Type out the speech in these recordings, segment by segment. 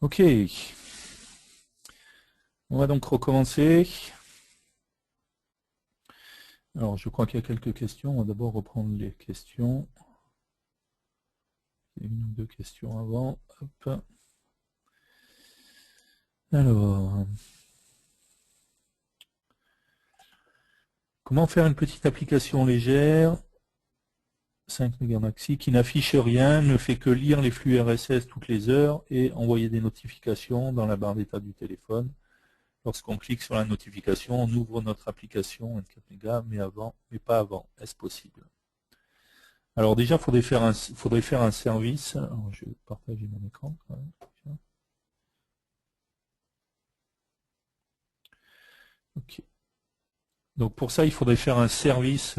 Ok, on va donc recommencer. Alors, je crois qu'il y a quelques questions. On va d'abord reprendre les questions. Il y a une ou deux questions avant. Hop. Alors, comment faire une petite application légère 5 MHz qui n'affiche rien, ne fait que lire les flux RSS toutes les heures et envoyer des notifications dans la barre d'état du téléphone. Lorsqu'on clique sur la notification, on ouvre notre application 24 mégas, mais pas avant. Est-ce possible? Alors déjà, il faudrait faire un service. Alors, je vais partager mon écran quand même. Ok. Donc pour ça, il faudrait faire un service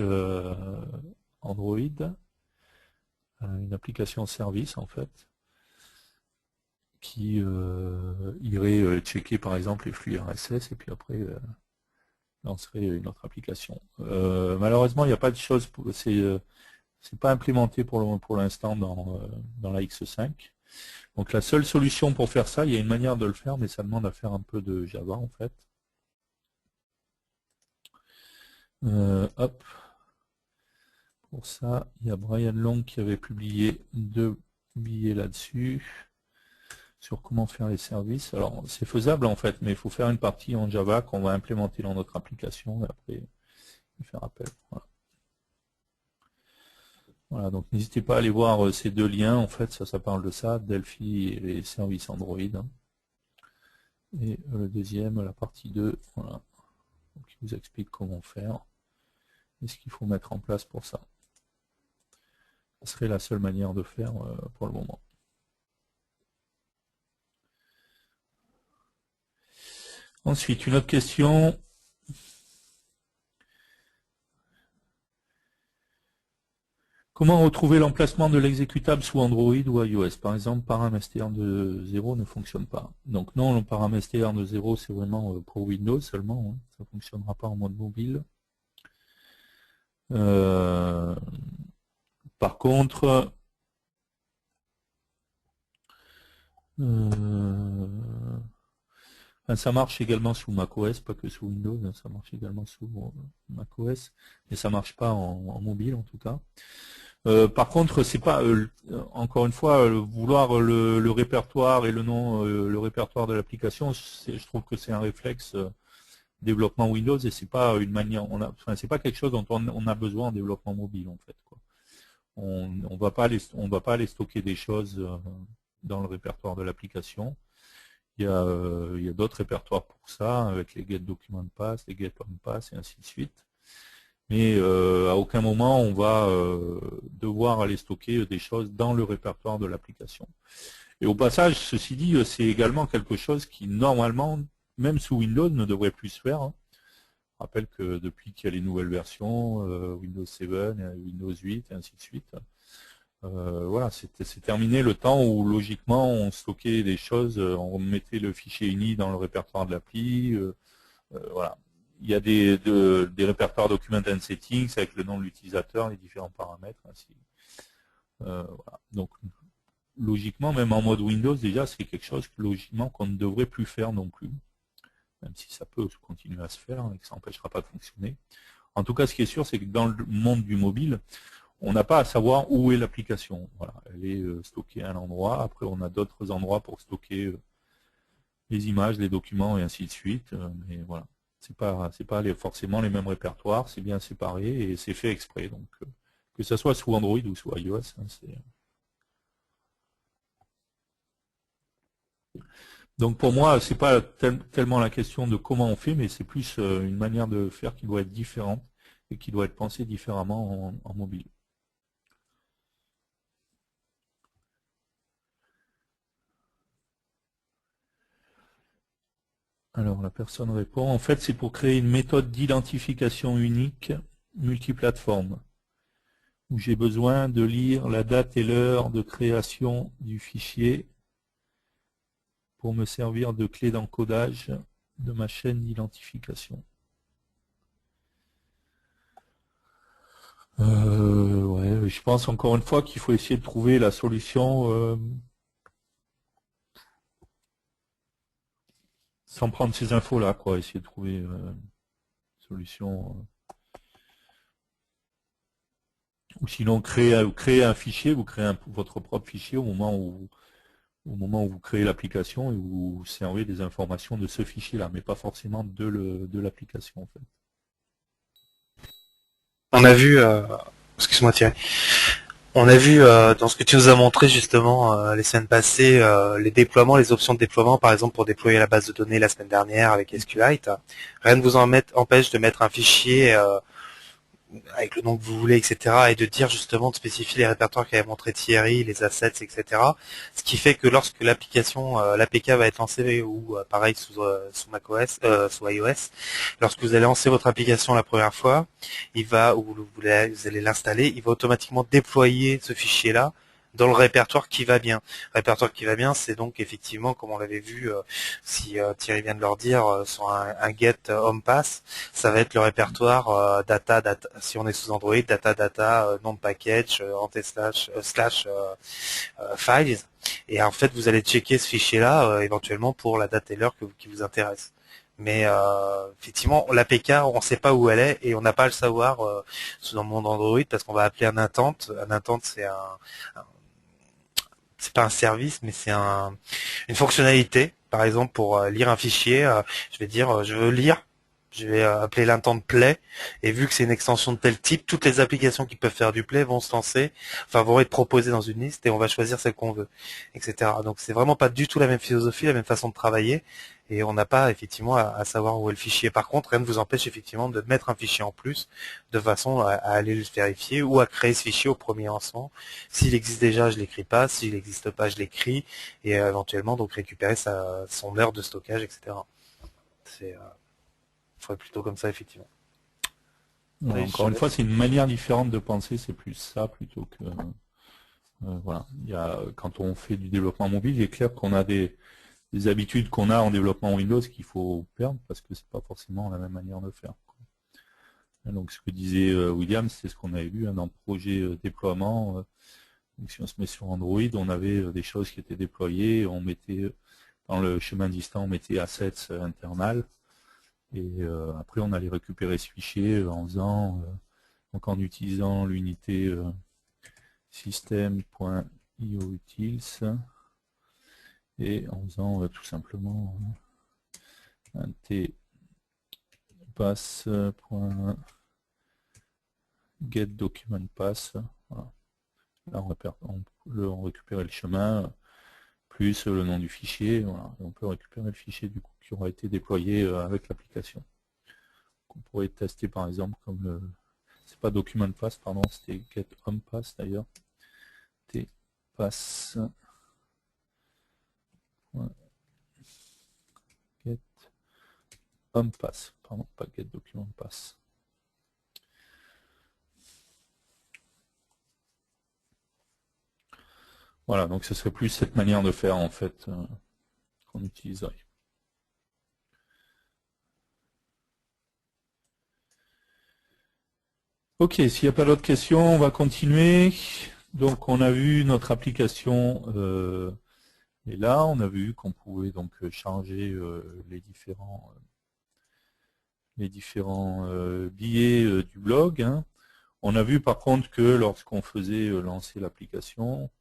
Android, une application service en fait, qui irait checker par exemple les flux RSS et puis après lancerait une autre application. Malheureusement, il n'y a pas de chose, c'est pas implémenté pour l'instant dans la X5. Donc la seule solution pour faire ça, il y a une manière de le faire, mais ça demande à faire un peu de Java en fait. Hop. Pour ça, il y a Brian Long qui avait publié 2 billets là-dessus, sur comment faire les services. Alors c'est faisable en fait, mais il faut faire une partie en Java qu'on va implémenter dans notre application et après faire appel. Voilà, donc n'hésitez pas à aller voir ces deux liens, en fait, ça parle de ça, Delphi et les services Android. Et le deuxième, la partie 2, voilà, qui vous explique comment faire et ce qu'il faut mettre en place pour ça. Ce serait la seule manière de faire pour le moment. Ensuite, une autre question. Comment retrouver l'emplacement de l'exécutable sous Android ou iOS? Par exemple, paramstr de 0 ne fonctionne pas. Donc non, le paramstr de 0, c'est vraiment pour Windows seulement. Hein. Ça ne fonctionnera pas en mode mobile. Par contre, ça marche également sous macOS, pas que sous Windows, ça marche également sous macOS, mais ça marche pas en mobile en tout cas. Par contre, c'est pas encore une fois vouloir le répertoire et le nom, le répertoire de l'application. Je trouve que c'est un réflexe développement Windows et c'est pas une manière. C'est pas quelque chose dont on a besoin en développement mobile en fait. Quoi. On va pas aller stocker des choses dans le répertoire de l'application. Il y a d'autres répertoires pour ça, avec les get document pass, les get on pass et ainsi de suite. Mais à aucun moment on va devoir aller stocker des choses dans le répertoire de l'application. Et au passage, ceci dit, c'est également quelque chose qui normalement, même sous Windows, ne devrait plus se faire. Hein. Je rappelle que depuis qu'il y a les nouvelles versions, Windows 7, Windows 8 et ainsi de suite, voilà, c'est terminé le temps où logiquement on stockait des choses, on mettait le fichier ini dans le répertoire de l'appli, voilà. Il y a des répertoires document and settings avec le nom de l'utilisateur, les différents paramètres, ainsi. Voilà. Donc logiquement, même en mode Windows, déjà c'est quelque chose que logiquement qu'on ne devrait plus faire non plus, même si ça peut continuer à se faire et que ça n'empêchera pas de fonctionner. En tout cas, ce qui est sûr, c'est que dans le monde du mobile, on n'a pas à savoir où est l'application. Voilà, elle est stockée à un endroit. Après, on a d'autres endroits pour stocker les images, les documents et ainsi de suite. Mais voilà, c'est pas forcément les mêmes répertoires. C'est bien séparé et c'est fait exprès. Donc, que ça soit sous Android ou sous iOS, hein, donc pour moi, c'est pas tellement la question de comment on fait, mais c'est plus une manière de faire qui doit être différente et qui doit être pensée différemment en mobile. Alors la personne répond, en fait c'est pour créer une méthode d'identification unique multiplateforme, où j'ai besoin de lire la date et l'heure de création du fichier pour me servir de clé d'encodage de ma chaîne d'identification. Ouais, je pense encore une fois qu'il faut essayer de trouver la solution sans prendre ces infos-là, quoi, essayer de trouver une solution. Ou sinon, créer un fichier, vous créez votre propre fichier au moment où vous créez l'application et vous servez des informations de ce fichier-là, mais pas forcément de l'application, en fait. On a vu, excuse-moi Thierry, on a vu dans ce que tu nous as montré justement les semaines passées, les déploiements, les options de déploiement, par exemple pour déployer la base de données la semaine dernière avec SQLite. Rien ne vous empêche de mettre un fichier avec le nom que vous voulez, etc., et de dire justement de spécifier les répertoires qu'avait montré Thierry, les assets, etc. Ce qui fait que lorsque l'application, l'APK va être lancée, ou pareil sous macOS, sous iOS, lorsque vous allez lancer votre application la première fois, vous allez l'installer, il va automatiquement déployer ce fichier-là dans le répertoire qui va bien. Répertoire qui va bien, c'est donc effectivement, comme on l'avait vu, si Thierry vient de leur dire, sur un get home pass, ça va être le répertoire data, si on est sous Android, data, nom de package, slash files. Et en fait, vous allez checker ce fichier-là éventuellement pour la date et l'heure qui vous intéresse. Mais effectivement, l'APK, on ne sait pas où elle est et on n'a pas à le savoir dans le monde Android parce qu'on va appeler un intent. Un intent, c'est pas un service, mais c'est une fonctionnalité. Par exemple, pour lire un fichier, je vais dire, je veux lire. Je vais appeler l'intent play, et vu que c'est une extension de tel type, toutes les applications qui peuvent faire du play vont se lancer, enfin vont être proposées dans une liste, et on va choisir celle qu'on veut, etc. Donc c'est vraiment pas du tout la même philosophie, la même façon de travailler, et on n'a pas effectivement à savoir où est le fichier. Par contre, rien ne vous empêche effectivement de mettre un fichier en plus, de façon à aller le vérifier, ou à créer ce fichier au premier lancement. S'il existe déjà, je l'écris pas, s'il n'existe pas, je l'écris, et éventuellement donc récupérer son heure de stockage, etc. C'est faudrait plutôt comme ça, effectivement. Voilà, Oui, encore une fois, c'est une manière différente de penser, c'est plus ça plutôt que voilà. Quand on fait du développement mobile, il est clair qu'on a des habitudes qu'on a en développement Windows qu'il faut perdre parce que c'est pas forcément la même manière de faire. Donc ce que disait William, c'est ce qu'on avait vu dans le projet déploiement. Donc, si on se met sur Android, on avait des choses qui étaient déployées, on mettait dans le chemin distant, on mettait assets internal. Et après, on allait récupérer ce fichier donc en utilisant l'unité system.ioutils et en faisant tout simplement un tpass.getDocumentPass. Voilà. Là, on récupérait le chemin plus le nom du fichier. Voilà. Et on peut récupérer le fichier du coup qui aura été déployé avec l'application. On pourrait tester par exemple comme c'est pas document pass, pardon, c'était get home pass d'ailleurs. Tpass get home pass, pardon, pas get document pass. Voilà, donc ce serait plus cette manière de faire en fait qu'on utiliserait. Ok, s'il n'y a pas d'autres questions, on va continuer. Donc on a vu notre application et là on a vu qu'on pouvait donc changer les différents billets du blog. Hein. On a vu par contre que lorsqu'on faisait lancer l'application,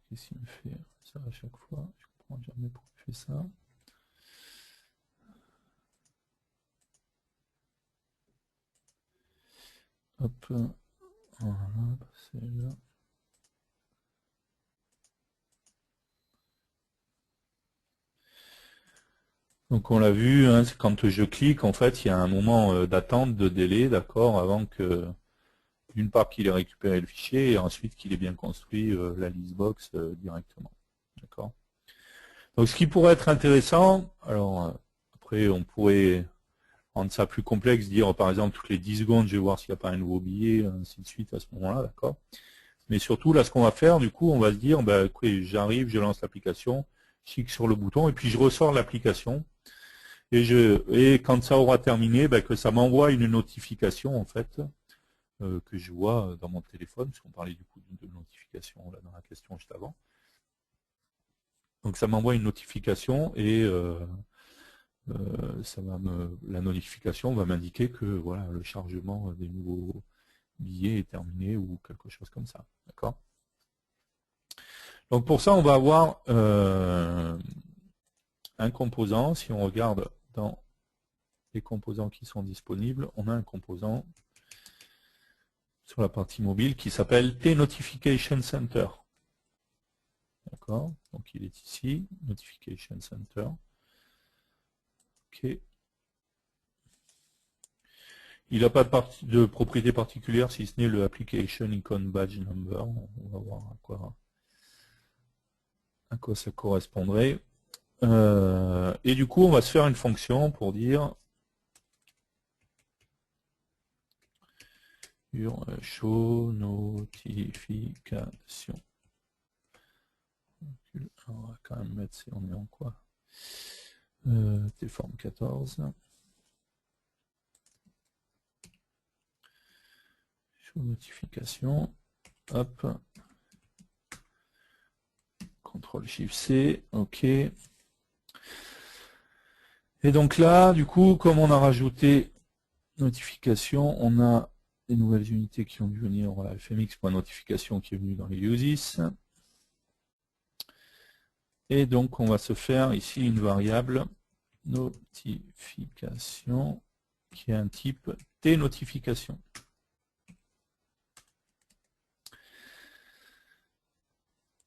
qu'est-ce qu'il me fait ça à chaque fois? Je comprends jamais pourquoi il fait ça. Hop, voilà, c'est là. Donc on l'a vu, hein, quand je clique, en fait, il y a un moment d'attente, de délai, d'accord, avant que, d'une part, qu'il ait récupéré le fichier et ensuite qu'il ait bien construit la listbox directement. D'accord. Donc ce qui pourrait être intéressant, alors après on pourrait rendre ça plus complexe, dire par exemple toutes les 10 secondes, je vais voir s'il n'y a pas un nouveau billet, ainsi de suite à ce moment-là, d'accord. Mais surtout, là, ce qu'on va faire, du coup, on va se dire, bah, écoutez, j'arrive, je lance l'application, je clique sur le bouton, et puis je ressors l'application. Et quand ça aura terminé, bah, que ça m'envoie une notification, en fait, que je vois dans mon téléphone, parce qu'on parlait du coup de notification là, dans la question juste avant. Donc ça m'envoie une notification et la notification va m'indiquer que voilà, le chargement des nouveaux billets est terminé ou quelque chose comme ça. D'accord. Donc pour ça, on va avoir un composant. Si on regarde dans les composants qui sont disponibles, on a un composant sur la partie mobile qui s'appelle T-Notification Center. D'accord. Donc il est ici, Notification Center. Ok. Il n'a pas de propriété particulière si ce n'est le Application Icon Badge Number. On va voir à quoi ça correspondrait. Et du coup, on va se faire une fonction pour dire show notification. On va quand même mettre, on est en quoi T-form 14. Show notification. Hop. CTRL-SHIFT-C. OK. Et donc là, du coup, comme on a rajouté notification, on a des nouvelles unités qui ont dû venir. Voilà, fmx.notification qui est venu dans les uses. Et donc, on va se faire ici une variable notification qui est un type T-notification.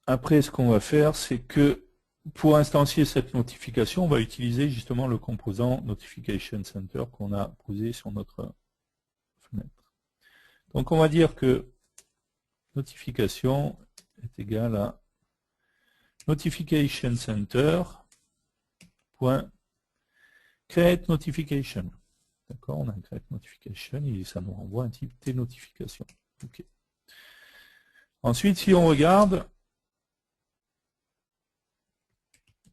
Après, ce qu'on va faire, c'est que pour instancier cette notification, on va utiliser justement le composant Notification Center qu'on a posé sur notre fenêtre. Donc, on va dire que notification est égal à Notification Center .create notification. D'accord, on a un create notification et ça nous renvoie un type T-notification. OK. Ensuite, si on regarde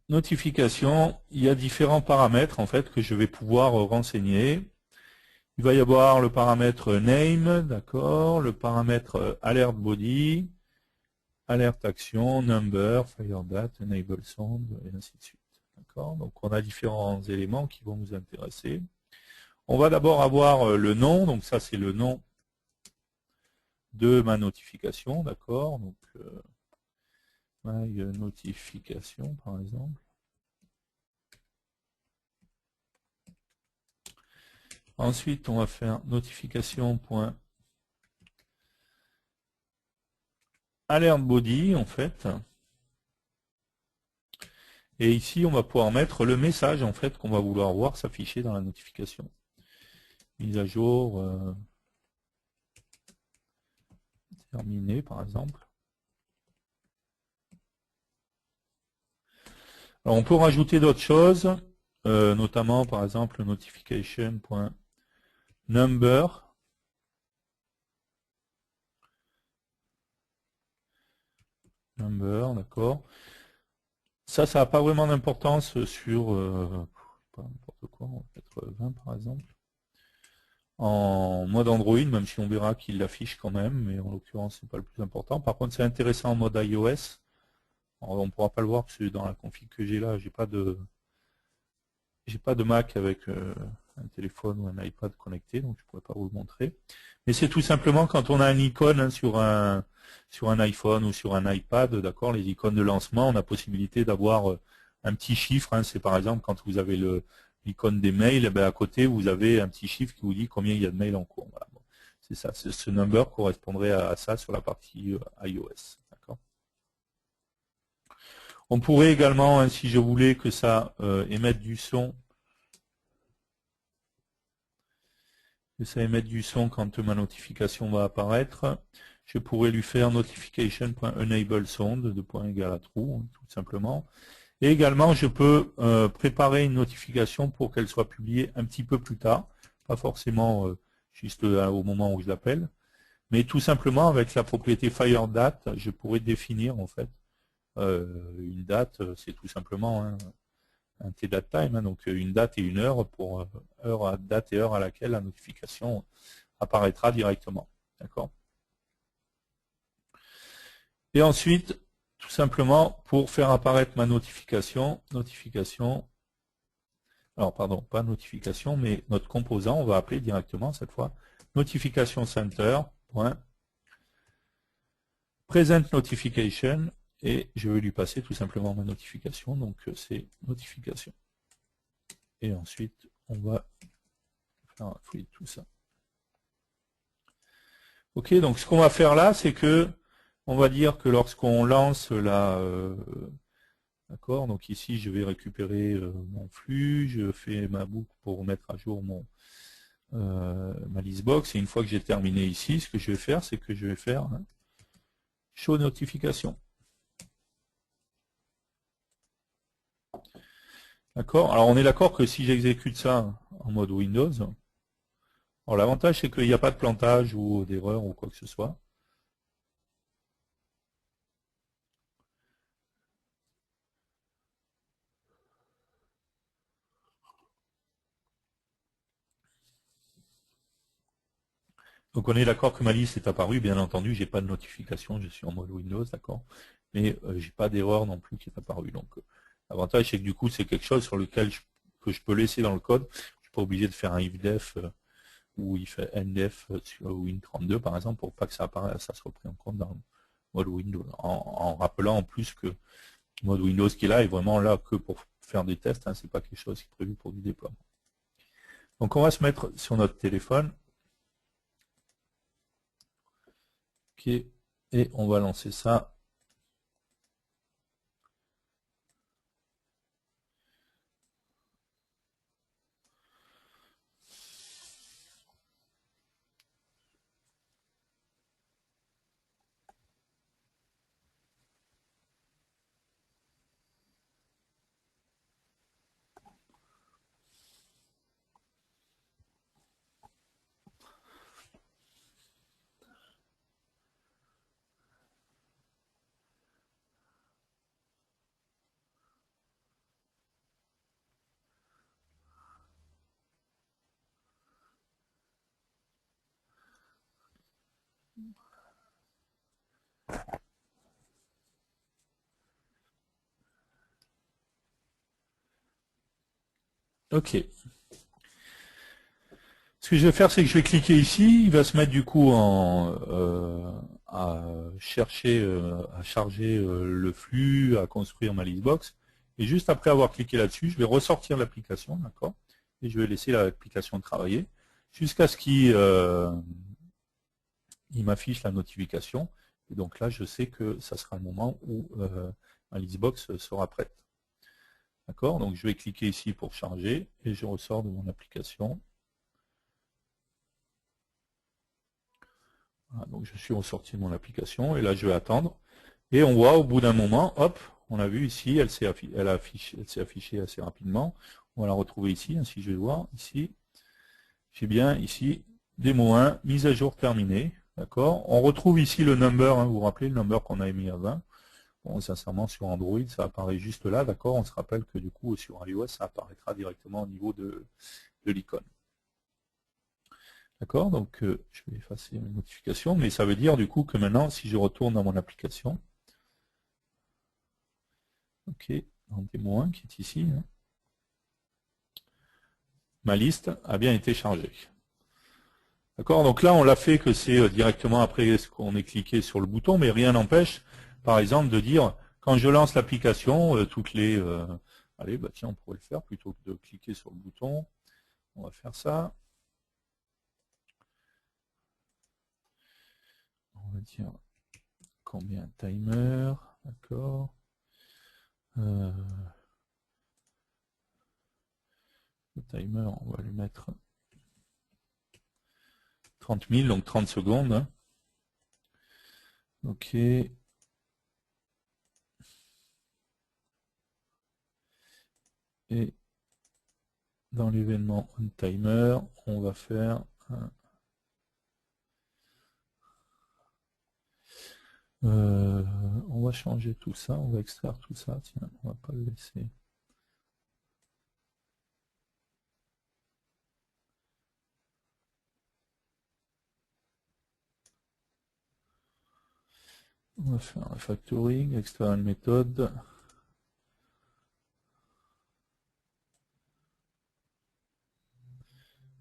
notification, il y a différents paramètres en fait que je vais pouvoir renseigner. Il va y avoir le paramètre name, d'accord, le paramètre alert body, alert action, number, fire date, enable sound, et ainsi de suite. D'accord. Donc on a différents éléments qui vont nous intéresser. On va d'abord avoir le nom, donc ça c'est le nom de ma notification, d'accord. Donc my notification par exemple. Ensuite, on va faire notification.alert body en fait. Et ici, on va pouvoir mettre le message en fait qu'on va vouloir voir s'afficher dans la notification. Mise à jour terminée par exemple. Alors, on peut rajouter d'autres choses, notamment par exemple notification.number. Number, d'accord. Ça n'a pas vraiment d'importance sur pas n'importe quoi, on va mettre 20 par exemple. En mode Android, même si on verra qu'il l'affiche quand même, mais en l'occurrence c'est pas le plus important. Par contre c'est intéressant en mode iOS. Alors, on ne pourra pas le voir parce que dans la config que j'ai là, j'ai pas de Mac avec un téléphone ou un iPad connecté, donc je ne pourrais pas vous le montrer. Mais c'est tout simplement quand on a une icône hein, sur un iPhone ou sur un iPad, d'accord, les icônes de lancement, on a possibilité d'avoir un petit chiffre. Hein, c'est par exemple quand vous avez l'icône des mails, eh bien, à côté vous avez un petit chiffre qui vous dit combien il y a de mails en cours. Voilà. Bon, c'est ça, ce number correspondrait à ça sur la partie iOS. On pourrait également, hein, si je voulais que ça émette du son, quand ma notification va apparaître, je pourrais lui faire notification.enable sound de point égal à true, hein, tout simplement. Et également, je peux préparer une notification pour qu'elle soit publiée un petit peu plus tard, pas forcément juste au moment où je l'appelle, mais tout simplement avec la propriété FireDate, je pourrais définir en fait une date, c'est tout simplement un T-date time, hein, donc une date et une heure pour date et heure à laquelle la notification apparaîtra directement. D'accord. Et ensuite, tout simplement, pour faire apparaître ma notification, alors pardon, pas notification, mais notre composant, on va appeler directement cette fois notification center, present notification, et je vais lui passer tout simplement ma notification, donc c'est notification. Et ensuite, on va faire un fouiller tout ça. Ok, donc ce qu'on va faire là, c'est que on va dire que lorsqu'on lance la d'accord, donc ici je vais récupérer mon flux, je fais ma boucle pour mettre à jour ma listbox, et une fois que j'ai terminé ici, ce que je vais faire, c'est que je vais faire show notification. D'accord, alors on est d'accord que si j'exécute ça en mode Windows, alors l'avantage c'est qu'il n'y a pas de plantage ou d'erreur ou quoi que ce soit. Donc on est d'accord que ma liste est apparue, bien entendu, j'ai pas de notification, je suis en mode Windows, d'accord, mais j'ai pas d'erreur non plus qui est apparue. Donc l'avantage c'est que du coup c'est quelque chose sur lequel que je peux laisser dans le code. Je suis pas obligé de faire un ifdef ou if ndef sur Win32 par exemple pour pas que ça apparaisse, ça soit pris en compte dans le mode Windows. En rappelant en plus que le mode Windows qui est là est vraiment là que pour faire des tests, hein, c'est pas quelque chose qui est prévu pour du déploiement. Donc on va se mettre sur notre téléphone. Ok, et on va lancer ça. Ok. Ce que je vais faire, c'est que je vais cliquer ici. Il va se mettre du coup à chercher, à charger le flux, à construire ma listbox. Et juste après avoir cliqué là-dessus, je vais ressortir l'application, d'accord, et je vais laisser l'application travailler jusqu'à ce qu'il m'affiche la notification. Et donc là, je sais que ça sera le moment où ma listbox sera prête. D'accord, donc je vais cliquer ici pour charger et je ressors de mon application. Voilà, donc je suis ressorti de mon application et là je vais attendre. Et on voit au bout d'un moment, hop, on a vu ici, elle s'est affichée assez rapidement. On va la retrouver ici, ainsi je vais voir ici. J'ai bien ici démo 1, mise à jour terminée. D'accord. On retrouve ici le number, hein, vous vous rappelez le number qu'on a mis à 20. Bon, sincèrement, sur Android, ça apparaît juste là, d'accord. On se rappelle que du coup, sur iOS, ça apparaîtra directement au niveau de l'icône. D'accord, donc je vais effacer mes notifications, mais ça veut dire du coup que maintenant, si je retourne dans mon application, ok, dans démo 1 qui est ici, hein, ma liste a bien été chargée. D'accord, donc là on l'a fait que c'est directement après ce qu'on ait cliqué sur le bouton, mais rien n'empêche, par exemple, de dire, quand je lance l'application, toutes les... allez, bah tiens, on pourrait le faire, plutôt que de cliquer sur le bouton, on va faire ça. On va dire combien timer, d'accord. Le timer, on va lui mettre 30 000, donc 30 secondes. Hein. Ok. Et dans l'événement on timer, on va faire on va changer tout ça, on va extraire tout ça, tiens, on va pas le laisser. On va faire un factoring, extraire une méthode.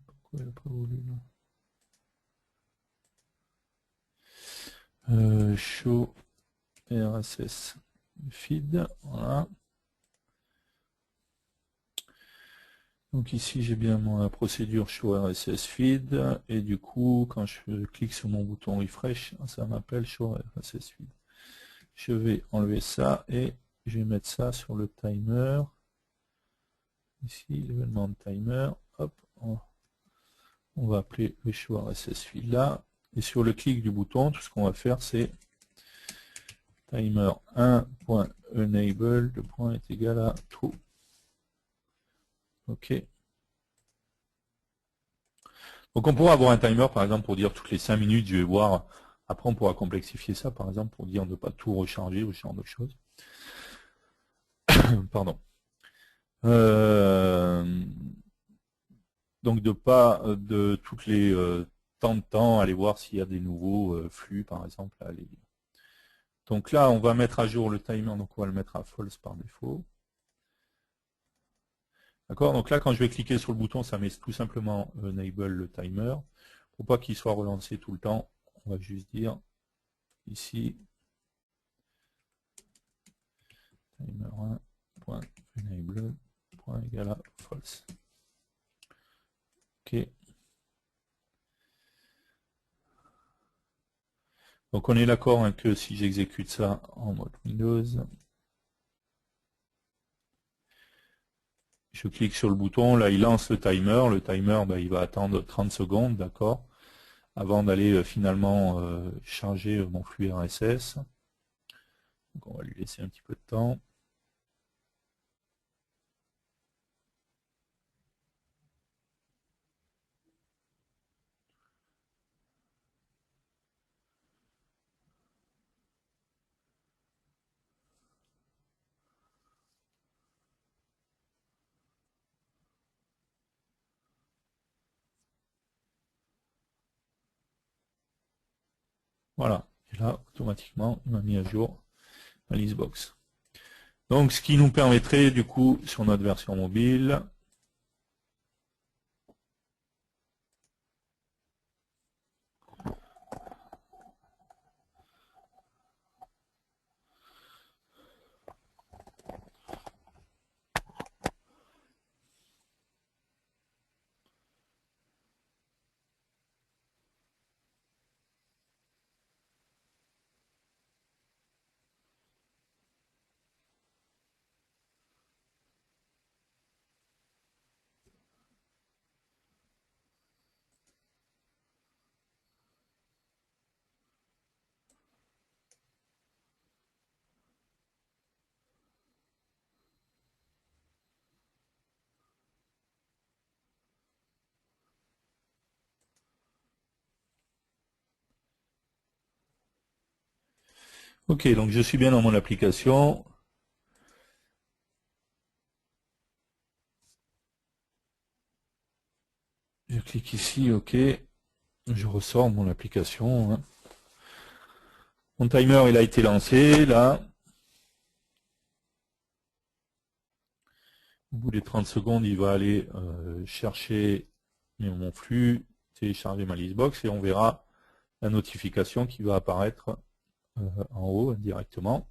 Pourquoi il n'a pas voulu là show RSS feed, voilà. Donc ici j'ai bien la procédure show RSS feed et du coup quand je clique sur mon bouton refresh, ça m'appelle show RSS feed. Je vais enlever ça et je vais mettre ça sur le timer. Ici l'événement de timer, hop, on va appeler le show RSS feed là et sur le clic du bouton, tout ce qu'on va faire c'est timer 1.enable, le point est égal à true. Ok. Donc on pourra avoir un timer par exemple pour dire toutes les 5 minutes, je vais voir, après on pourra complexifier ça par exemple pour dire de ne pas tout recharger ou ce genre de choses. Pardon. Donc de pas de toutes les temps de temps aller voir s'il y a des nouveaux flux par exemple à aller lire. Donc là on va mettre à jour le timer, donc on va le mettre à false par défaut. D'accord, donc là quand je vais cliquer sur le bouton, ça met tout simplement enable le timer. Pour pas qu'il soit relancé tout le temps, on va juste dire ici timer 1.enable égale à false. Ok. Donc on est d'accord hein, que si j'exécute ça en mode Windows, je clique sur le bouton, là il lance le timer bah, il va attendre 30 secondes, d'accord, avant d'aller finalement charger mon flux RSS. Donc on va lui laisser un petit peu de temps. Voilà, et là automatiquement il m'a mis à jour ma listbox. Donc ce qui nous permettrait du coup sur notre version mobile, ok, donc je suis bien dans mon application. Je clique ici, ok, je ressors de mon application. Hein. Mon timer il a été lancé, là. Au bout des 30 secondes, il va aller chercher mon flux, télécharger ma listbox et on verra la notification qui va apparaître en haut directement.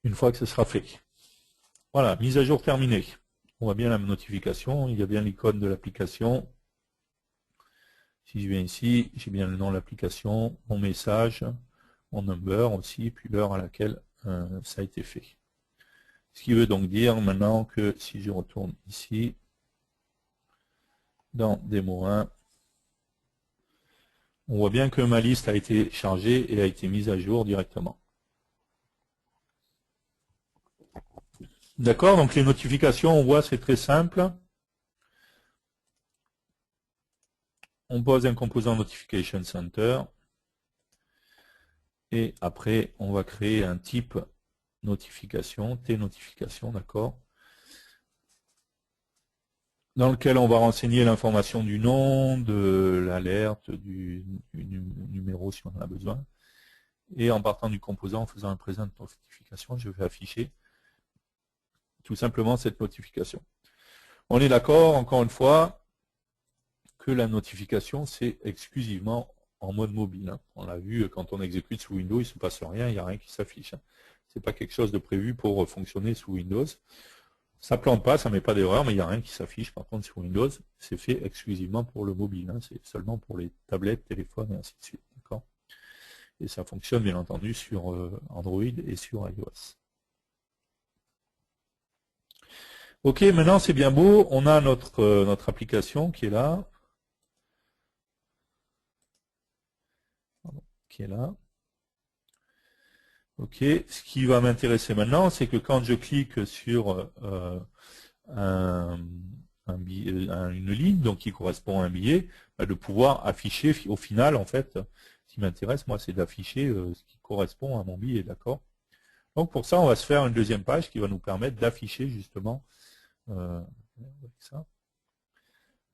Une fois que ce sera fait. Voilà, mise à jour terminée. On voit bien la notification, il y a bien l'icône de l'application. Si je viens ici, j'ai bien le nom de l'application, mon message, mon number aussi, puis l'heure à laquelle ça a été fait. Ce qui veut donc dire maintenant que si je retourne ici, dans démo 1, on voit bien que ma liste a été chargée et a été mise à jour directement. D'accord, donc les notifications, on voit, c'est très simple. On pose un composant Notification Center. Et après, on va créer un type notification, T-notification, d'accord. dans lequel on va renseigner l'information du nom, de l'alerte, du numéro si on en a besoin. Et en partant du composant, en faisant un présent de notification, je vais afficher tout simplement cette notification. On est d'accord, encore une fois, que la notification, c'est exclusivement en mode mobile. Hein. On l'a vu, quand on exécute sous Windows, il ne se passe rien, il n'y a rien qui s'affiche. Hein. Ce n'est pas quelque chose de prévu pour fonctionner sous Windows. Ça ne plante pas, ça ne met pas d'erreur, mais il n'y a rien qui s'affiche. Par contre, sur Windows, c'est fait exclusivement pour le mobile. Hein. C'est seulement pour les tablettes, téléphones et ainsi de suite. Et ça fonctionne bien entendu sur Android et sur iOS. Ok, maintenant c'est bien beau, on a notre application qui est là. Ok, ce qui va m'intéresser maintenant, c'est que quand je clique sur une ligne, donc qui correspond à un billet, de pouvoir afficher au final, en fait, ce qui m'intéresse, moi, c'est d'afficher ce qui correspond à mon billet, d'accord? Donc pour ça, on va se faire une deuxième page qui va nous permettre d'afficher justement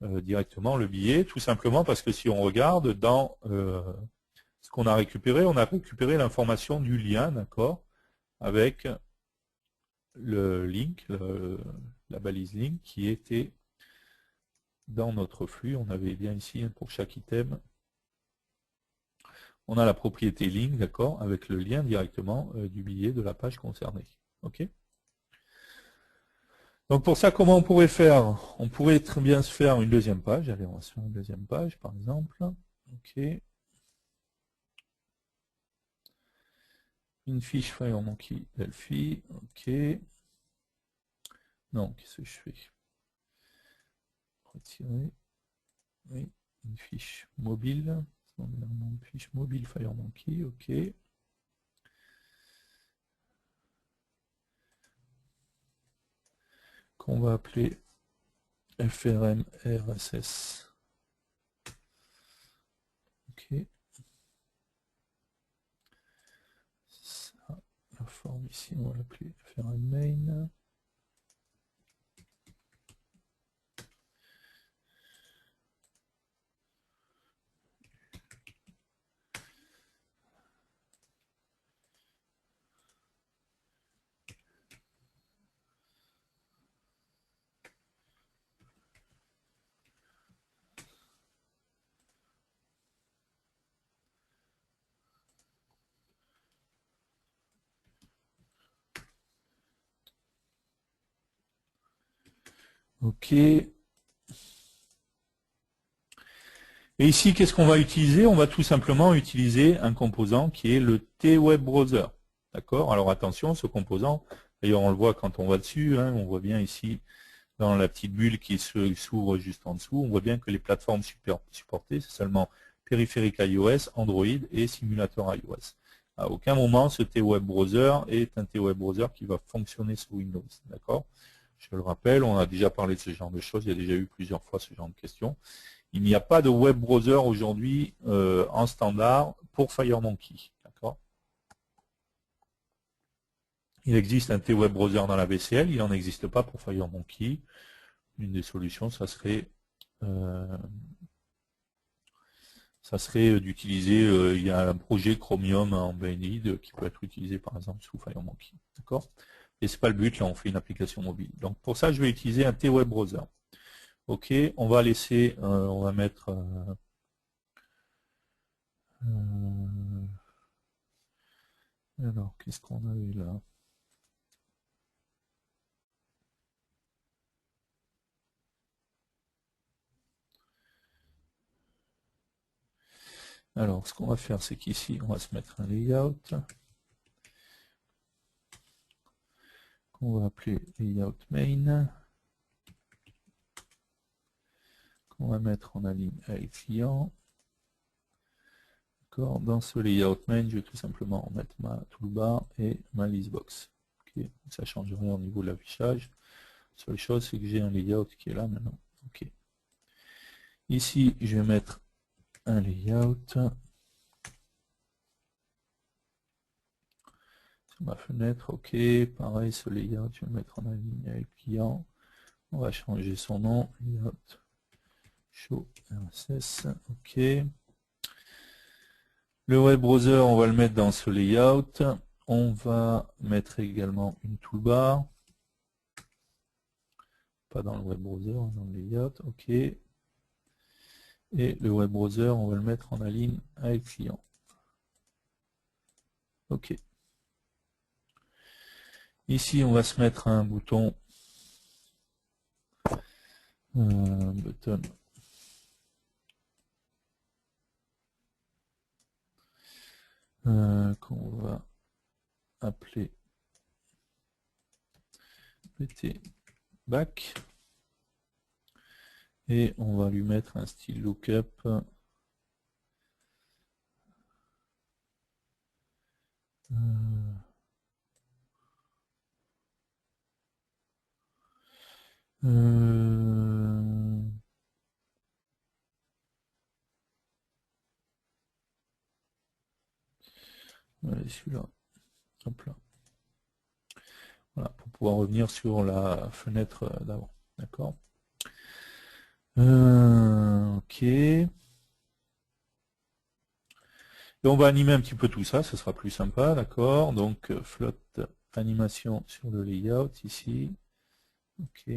directement le billet, tout simplement parce que si on regarde dans ce qu'on a récupéré, on a récupéré l'information du lien, d'accord, avec le link, la balise link qui était dans notre flux. On avait bien ici pour chaque item, on a la propriété link, d'accord, avec le lien directement du billet de la page concernée. Ok. Donc pour ça, comment on pourrait faire? On pourrait très bien se faire une deuxième page. Allez, on va se faire une deuxième page, par exemple. Ok. Une fiche FireMonkey Delphi. Ok. Non, qu'est-ce que je fais? Retirer. Oui, une fiche mobile. Une fiche mobile FireMonkey. Ok. Qu'on va appeler FRM RSS. Ok. Ça, la forme ici, on va l'appeler FRM main. Ok. Et ici, qu'est-ce qu'on va utiliser? On va tout simplement utiliser un composant qui est le T-Web Browser. D'accord? Alors attention, ce composant, d'ailleurs on le voit quand on va dessus, hein, on voit bien ici dans la petite bulle qui s'ouvre juste en dessous, on voit bien que les plateformes supportées, c'est seulement périphérique iOS, Android et simulateur iOS. À aucun moment, ce T-Web Browser est un T-Web Browser qui va fonctionner sous Windows. D'accord? Je le rappelle, on a déjà parlé de ce genre de choses, il y a déjà eu plusieurs fois ce genre de questions. Il n'y a pas de web browser aujourd'hui en standard pour FireMonkey. D'accord? Il existe un T-Web Browser dans la VCL, il n'en existe pas pour FireMonkey. Une des solutions, ça serait d'utiliser, il y a un projet Chromium Embedded qui peut être utilisé par exemple sous FireMonkey. D'accord? Et c'est pas le but, là on fait une application mobile. Donc pour ça, je vais utiliser un T-Web Browser. Ok, on va laisser, on va mettre alors, qu'est-ce qu'on a eu là? Alors, ce qu'on va faire, c'est qu'ici, on va se mettre un layout qu'on va appeler layout main, qu'on va mettre en aligne avec client. D'accord. Dans ce layout main, je vais tout simplement mettre ma toolbar et ma listbox. Okay. Ça ne change rien au niveau de l'affichage. La seule chose, c'est que j'ai un layout qui est là maintenant. Ok. Ici, je vais mettre un layout. Ma fenêtre, ok, pareil, ce layout, je vais le mettre en ligne avec client. On va changer son nom. Layout show RSS. OK. Le web browser, on va le mettre dans ce layout. On va mettre également une toolbar. Pas dans le web browser, dans le layout. OK. Et le web browser, on va le mettre en aligne avec client. OK. Ici, on va se mettre un bouton button qu'on va appeler pt back et on va lui mettre un style lookup allez, celui-là, hop là. Voilà, pour pouvoir revenir sur la fenêtre d'avant. D'accord. OK. Et on va animer un petit peu tout ça, ce sera plus sympa, d'accord. Donc flotte animation sur le layout ici. OK.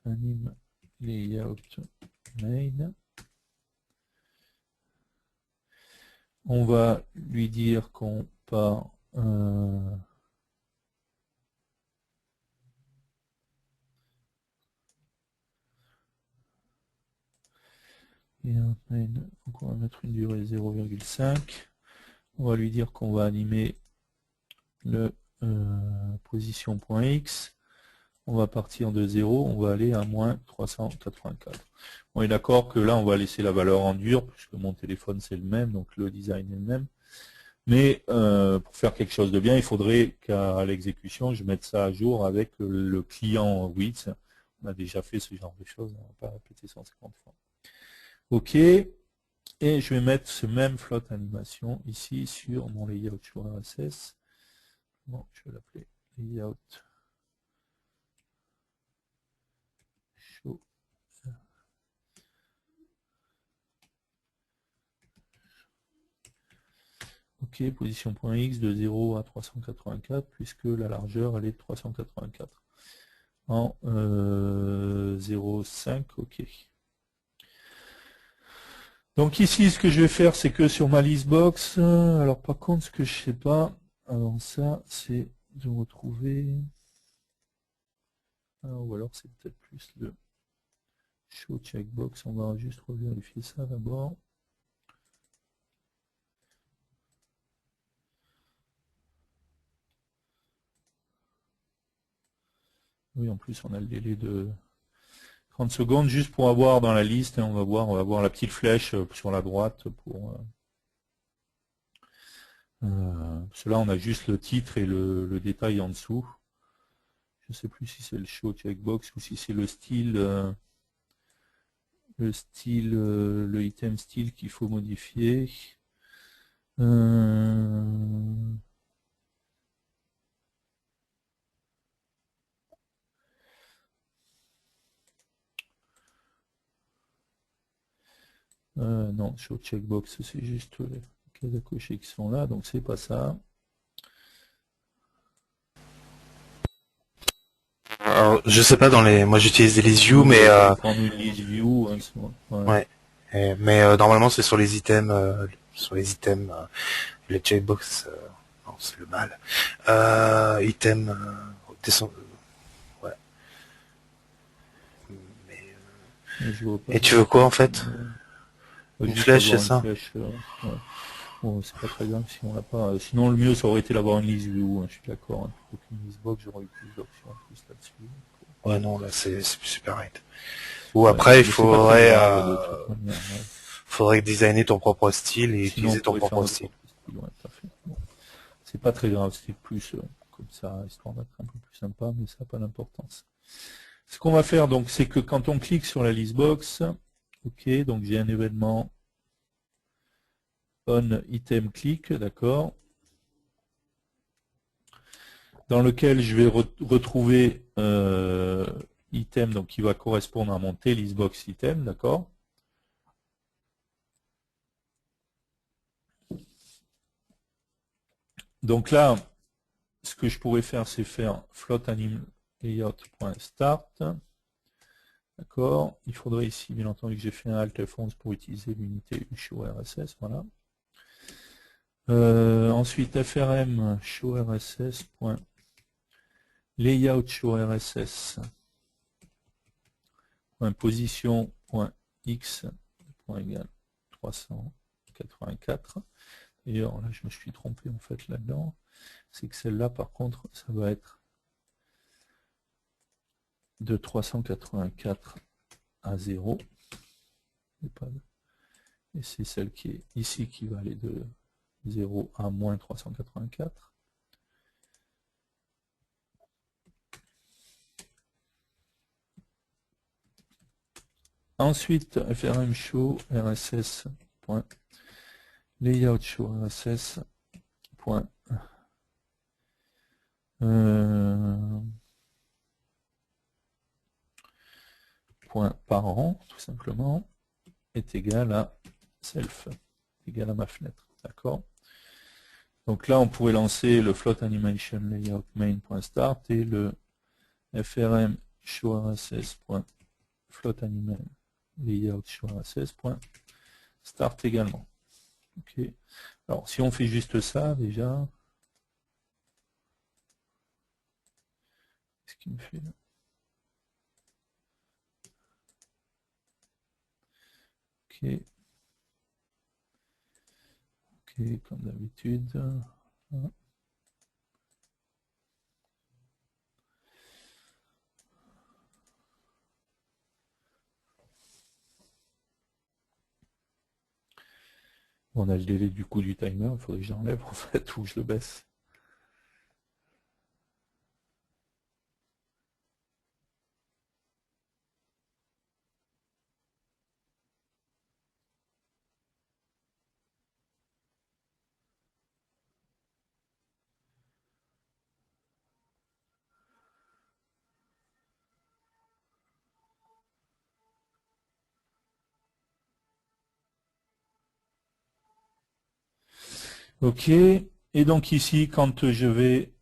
Anime layout main. On va lui dire qu'on part et un main, donc on va mettre une durée 0,5. On va lui dire qu'on va animer le position.x. On va partir de 0, on va aller à moins 384. On est d'accord que là on va laisser la valeur en dur, puisque mon téléphone c'est le même, donc le design est le même. Mais pour faire quelque chose de bien, il faudrait qu'à l'exécution, je mette ça à jour avec le client width. On a déjà fait ce genre de choses, on ne va pas répéter 150 fois. OK. Et je vais mettre ce même flotte animation ici sur mon layout show RSS. Bon, je vais l'appeler layout show. OK, position.x de 0 à 384, puisque la largeur elle est de 384. En 0,5, OK. Donc ici, ce que je vais faire, c'est que sur ma listbox, alors par contre, ce que je sais pas, avant ça, c'est de retrouver, ou alors c'est peut-être plus le show checkbox, on va juste revérifier ça d'abord. Oui, en plus, on a le délai de 30 secondes, juste pour avoir dans la liste, on va voir la petite flèche sur la droite pour... parce que là, on a juste le titre et le détail en dessous. Je ne sais plus si c'est le show checkbox ou si c'est le style, le item style qu'il faut modifier. Non, show checkbox, c'est juste les cases à cocher qui sont là, donc c'est pas ça. Alors, je sais pas moi j'utilise des list view, mais Prendre une list view, hein, ouais. Mais normalement c'est sur les items, les checkbox, non c'est le mal. Item, descend, ouais. Et tu veux quoi en fait? Une flèche, c'est ça? Ouais. Bon, c'est pas très grave si on l'a pas. Sinon, le mieux, ça aurait été d'avoir une list view, hein, je suis d'accord. Hein, plutôt qu'une listbox, j'aurais eu plus d'options en plus là-dessus. Ouais, non, là c'est super right. Ou après, il faudrait, faudrait designer ton propre style et sinon, utiliser ton propre style. Ouais, bon. C'est pas très grave, c'est plus comme ça, histoire d'être un peu plus sympa, mais ça n'a pas d'importance. Ce qu'on va faire, donc, c'est que quand on clique sur la listbox, ok, donc j'ai un événement on item click, d'accord, dans lequel je vais retrouver item, donc qui va correspondre à mon listbox item, d'accord. Donc là, ce que je pourrais faire, c'est faire float anim layout.start. D'accord. Il faudrait ici, bien entendu, que j'ai fait un Alt F11 pour utiliser l'unité show RSS. Voilà. Ensuite, frm show RSS. Layout show RSS. Position x égale 384. D'ailleurs, là, je me suis trompé en fait là-dedans. C'est que celle-là, par contre, ça va être de 384 à 0. Et c'est celle qui est ici qui va aller de 0 à moins 384. Ensuite, frm show rss. Layout show rss. Point parent, tout simplement, est égal à self, égal à ma fenêtre. D'accord. Donc là, on pourrait lancer le float animation layout main.start et le frm show rss.float animation layout show rss.start également. Ok. Alors, si on fait juste ça, déjà, qu'est-ce qu'il me fait là? Ok. Ok, comme d'habitude. Voilà. On a le délai du coup du timer, il faudrait que j'enlève en fait ou je le baisse. Ok, et donc ici, quand je vais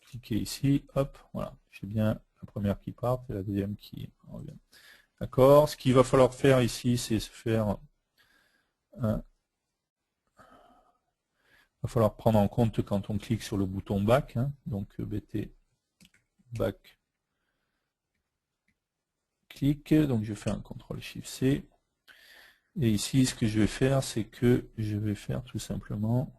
cliquer ici, hop, voilà, j'ai bien la première qui part et la deuxième qui revient. D'accord, ce qu'il va falloir faire ici, c'est se faire... il va falloir prendre en compte quand on clique sur le bouton back, hein, donc bt back clic, donc je fais un CTRL SHIFT C. Et ici, ce que je vais faire, c'est que je vais faire tout simplement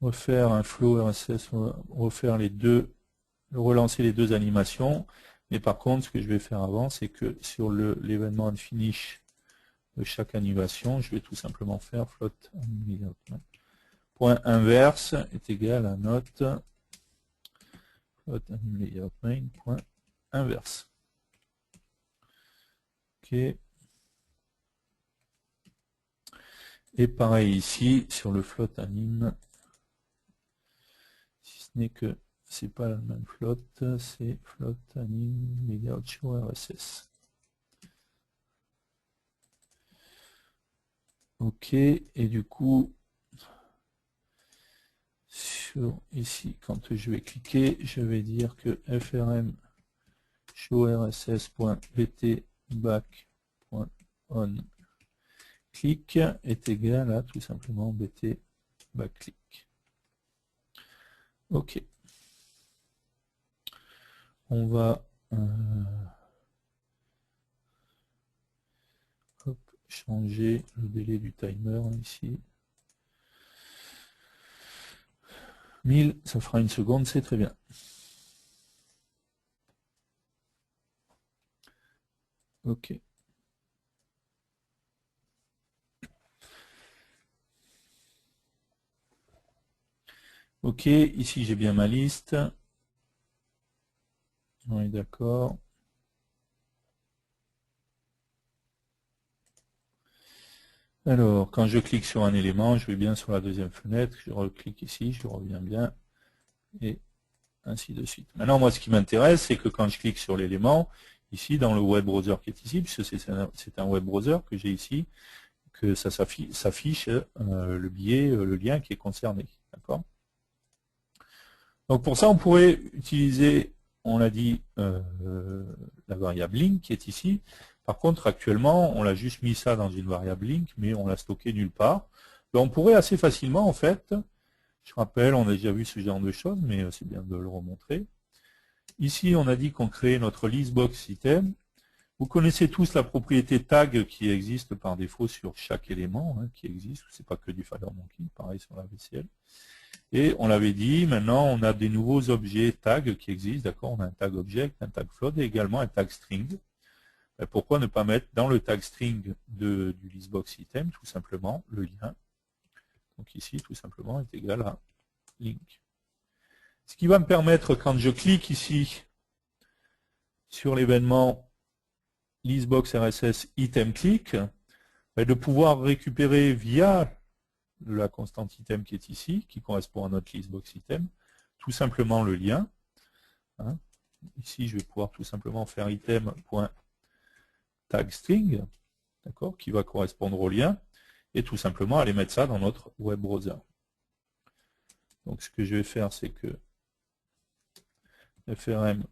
refaire un flow RSS, refaire les deux, relancer les deux animations. Mais par contre, ce que je vais faire avant, c'est que sur l'événement finish de chaque animation, je vais tout simplement faire float point inverse est égal à note float layout main point inverse. Ok. Et pareil ici sur le float anim, si ce n'est que c'est pas la même float, c'est float anim layout show RSS. Ok, et du coup, sur ici, quand je vais cliquer, je vais dire que frm show rss.bt back.on click est égal à tout simplement bt backclick. Ok. On va changer le délai du timer ici. 1000, ça fera une seconde, c'est très bien. Ok. Ok, ici j'ai bien ma liste. On est d'accord. Alors, quand je clique sur un élément, je vais bien sur la deuxième fenêtre, je reclique ici, je reviens bien, et ainsi de suite. Maintenant, moi, ce qui m'intéresse, c'est que quand je clique sur l'élément, ici, dans le web browser qui est ici, puisque c'est un web browser que j'ai ici, que ça s'affiche le billet, le lien qui est concerné. D'accord. Donc pour ça, on pourrait utiliser, on l'a dit, la variable link qui est ici. Par contre, actuellement, on l'a juste mis ça dans une variable link, mais on l'a stocké nulle part. Donc, on pourrait assez facilement, en fait, je rappelle, on a déjà vu ce genre de choses, mais c'est bien de le remontrer. Ici, on a dit qu'on créait notre listbox item. Vous connaissez tous la propriété tag qui existe par défaut sur chaque élément qui existe. C'est pas que du FireMonkey, pareil sur la VCL. Et on l'avait dit, maintenant on a des nouveaux objets tags qui existent, d'accord. On a un tag object, un tag float et également un tag string. Pourquoi ne pas mettre dans le tag string du listbox item tout simplement le lien. Donc ici tout simplement est égal à link. Ce qui va me permettre quand je clique ici sur l'événement listbox RSS item click, de pouvoir récupérer via la constante item qui est ici, qui correspond à notre listbox item, tout simplement le lien. Ici, je vais pouvoir tout simplement faire item.tagString, d'accord, qui va correspondre au lien, et tout simplement aller mettre ça dans notre web browser. Donc ce que je vais faire, c'est que frm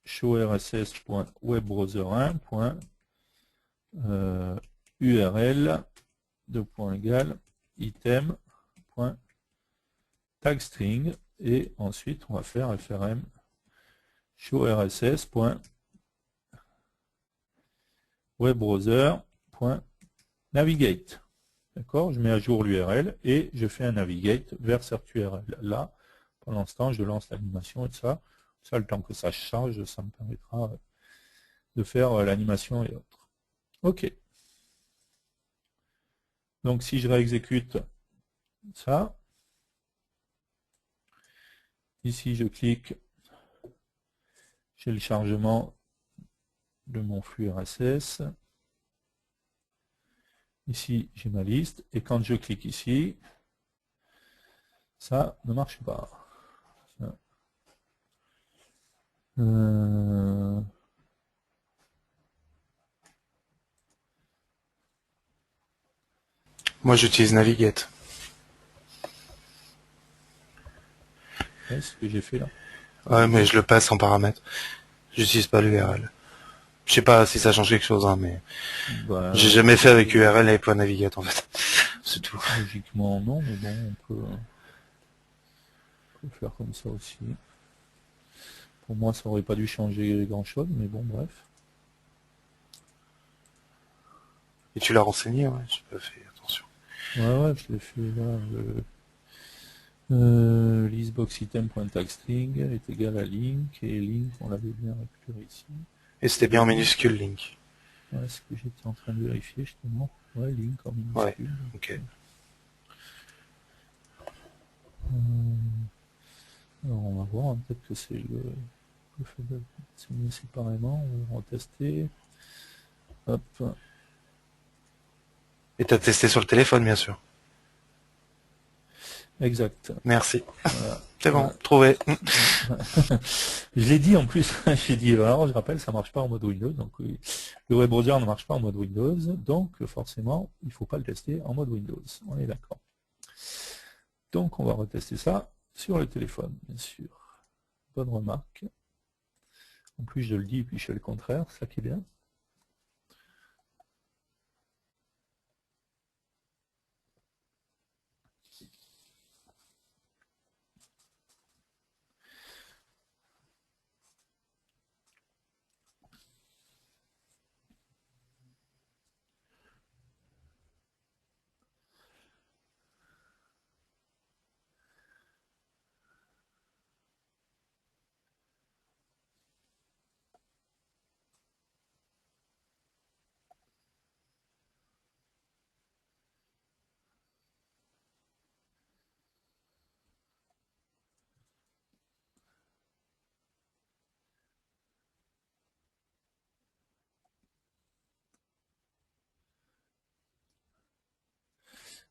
showrss.webbrowser1.url item.tagString et ensuite on va faire frm showrss.webbrowser.navigate. D'accord, je mets à jour l'URL et je fais un navigate vers cette URL. Là, pour l'instant, je lance l'animation et ça. Ça, le temps que ça charge, ça me permettra de faire l'animation et autres. OK. Donc, si je réexécute ça, ici, je clique, j'ai le chargement de mon flux RSS. Ici, j'ai ma liste. Et quand je clique ici, ça ne marche pas. Moi, j'utilise Navigate. Ouais, c'est ce que j'ai fait là. Ouais, mais je le passe en paramètre. J'utilise pas l'URL. Je sais pas si ça change quelque chose, mais j'ai jamais fait avec URL et .navigate en fait. C'est tout. Logiquement non, mais bon, on peut faire comme ça aussi. Pour moi, ça aurait pas dû changer grand chose, mais bon, bref. Et tu l'as renseigné, ouais, j'ai pas fait attention. Ouais, je l'ai fait là. Listboxitem.tagString est égal à link, et link, on l'avait bien récupéré ici. Et c'était bien en minuscule, link. Ouais, ce que j'étais en train de vérifier justement. Ouais, link en minuscule. Ouais, ok. Alors on va voir, peut-être que c'est le fait de s'aligner séparément, on va retester. Hop. Et t'as testé sur le téléphone, bien sûr. Exact. Merci. Voilà. C'est bon, trouvé. Je l'ai dit en plus, j'ai dit, alors je rappelle, ça marche pas en mode Windows, donc le web browser ne marche pas en mode Windows, donc forcément, il ne faut pas le tester en mode Windows. On est d'accord. Donc on va retester ça sur le téléphone, bien sûr. Bonne remarque. En plus, je le dis, puis je fais le contraire, ça qui est bien.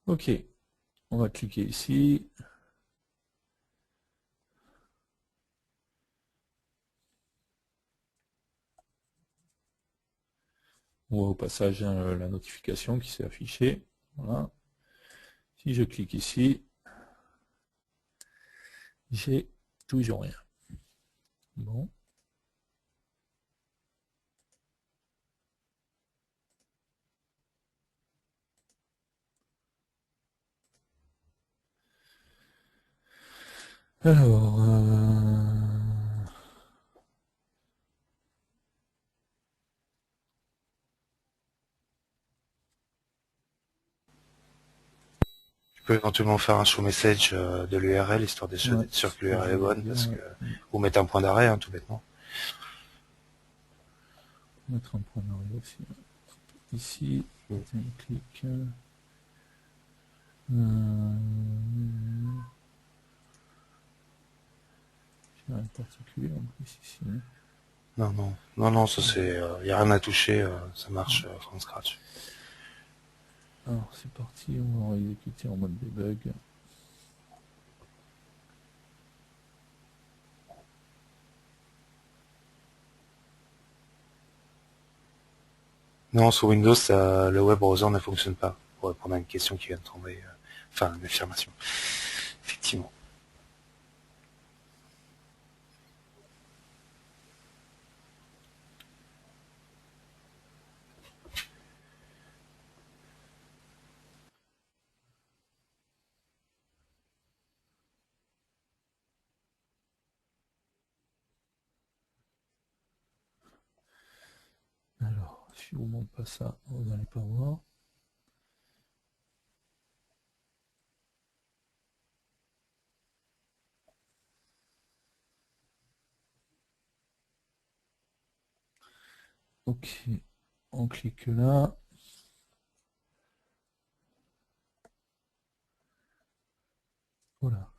Ok, on va cliquer ici. On voit au passage la notification qui s'est affichée. Voilà. Si je clique ici, j'ai toujours rien. Bon. Alors, Tu peux éventuellement faire un show message de l'URL, histoire d'être ouais, sûr ce que que l'URL est j'allais bonne, dire, parce ouais. que... Ou mettre un point d'arrêt, hein, tout bêtement. Mettre un point d'arrêt aussi. Ici, Mm. un clic. J'ai rien de particulier en plus ici. Non, non, non, non, ça c'est... y a rien à toucher, ça marche from scratch. Alors c'est parti, on va exécuter en mode debug. Non, sur Windows, le web browser ne fonctionne pas. Pour répondre à une question qui vient de tomber. Enfin, une affirmation. Effectivement. Alors, si je vous montre pas ça, vous n'allez pas voir. Ok, on clique là. Voilà.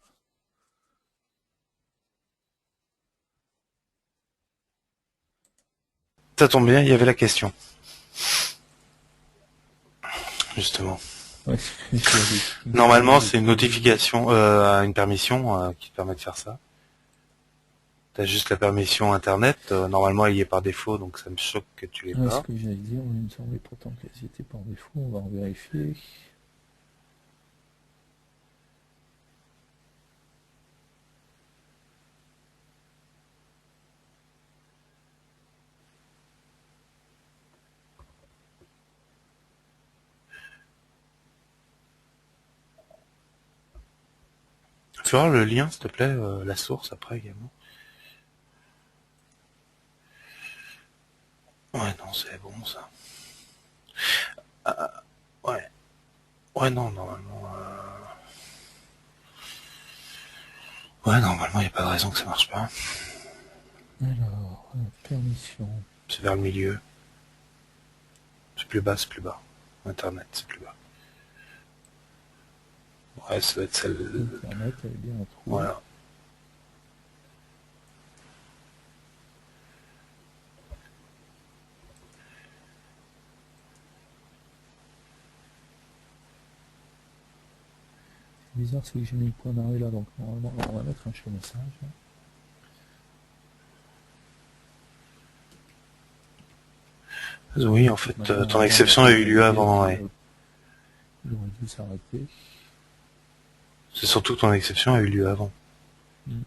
Ça tombe bien, il y avait la question. Justement. Ouais, Normalement, c'est une notification, une permission qui te permet de faire ça. T'as juste la permission internet. Normalement, elle y est par défaut, donc ça me choque que tu l'aies Ouais, ce pas. que j'allais dire, il me semblait pourtant qu'elles y étaient par défaut, on va en vérifier. Tu vois le lien, s'il te plaît, la source après également. Ouais, non, c'est bon ça. Ouais. Ouais, non, normalement. Ouais, normalement, il n'y a pas de raison que ça marche pas. Alors, permission. C'est vers le milieu. C'est plus bas, c'est plus bas. Internet, c'est plus bas. Ouais, ça doit être celle... Internet, elle est bien retrouvée. Voilà. C'est bizarre, c'est que j'ai mis le point d'arrêt là, donc normalement, on va mettre un show message. Oui, en De toute fait, manière, ton avant, il exception a eu lieu avant, ouais. il aurait dû s'arrêter. C'est surtout que ton exception a eu lieu avant. Mm.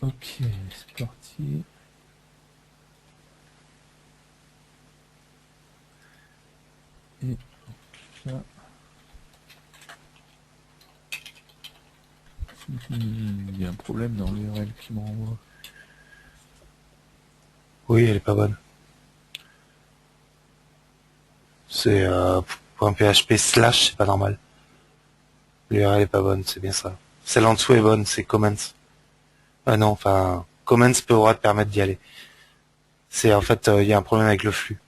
Ok, c'est parti. Et là, Il y a un problème dans l'URL qui m'envoie. Oui, elle est pas bonne. C'est .php / c'est pas normal. L'URL est pas bonne, c'est bien ça. Celle en dessous est bonne, c'est comments. Ah non, enfin, comments pourra te permettre d'y aller. C'est en fait, il y a un problème avec le flux.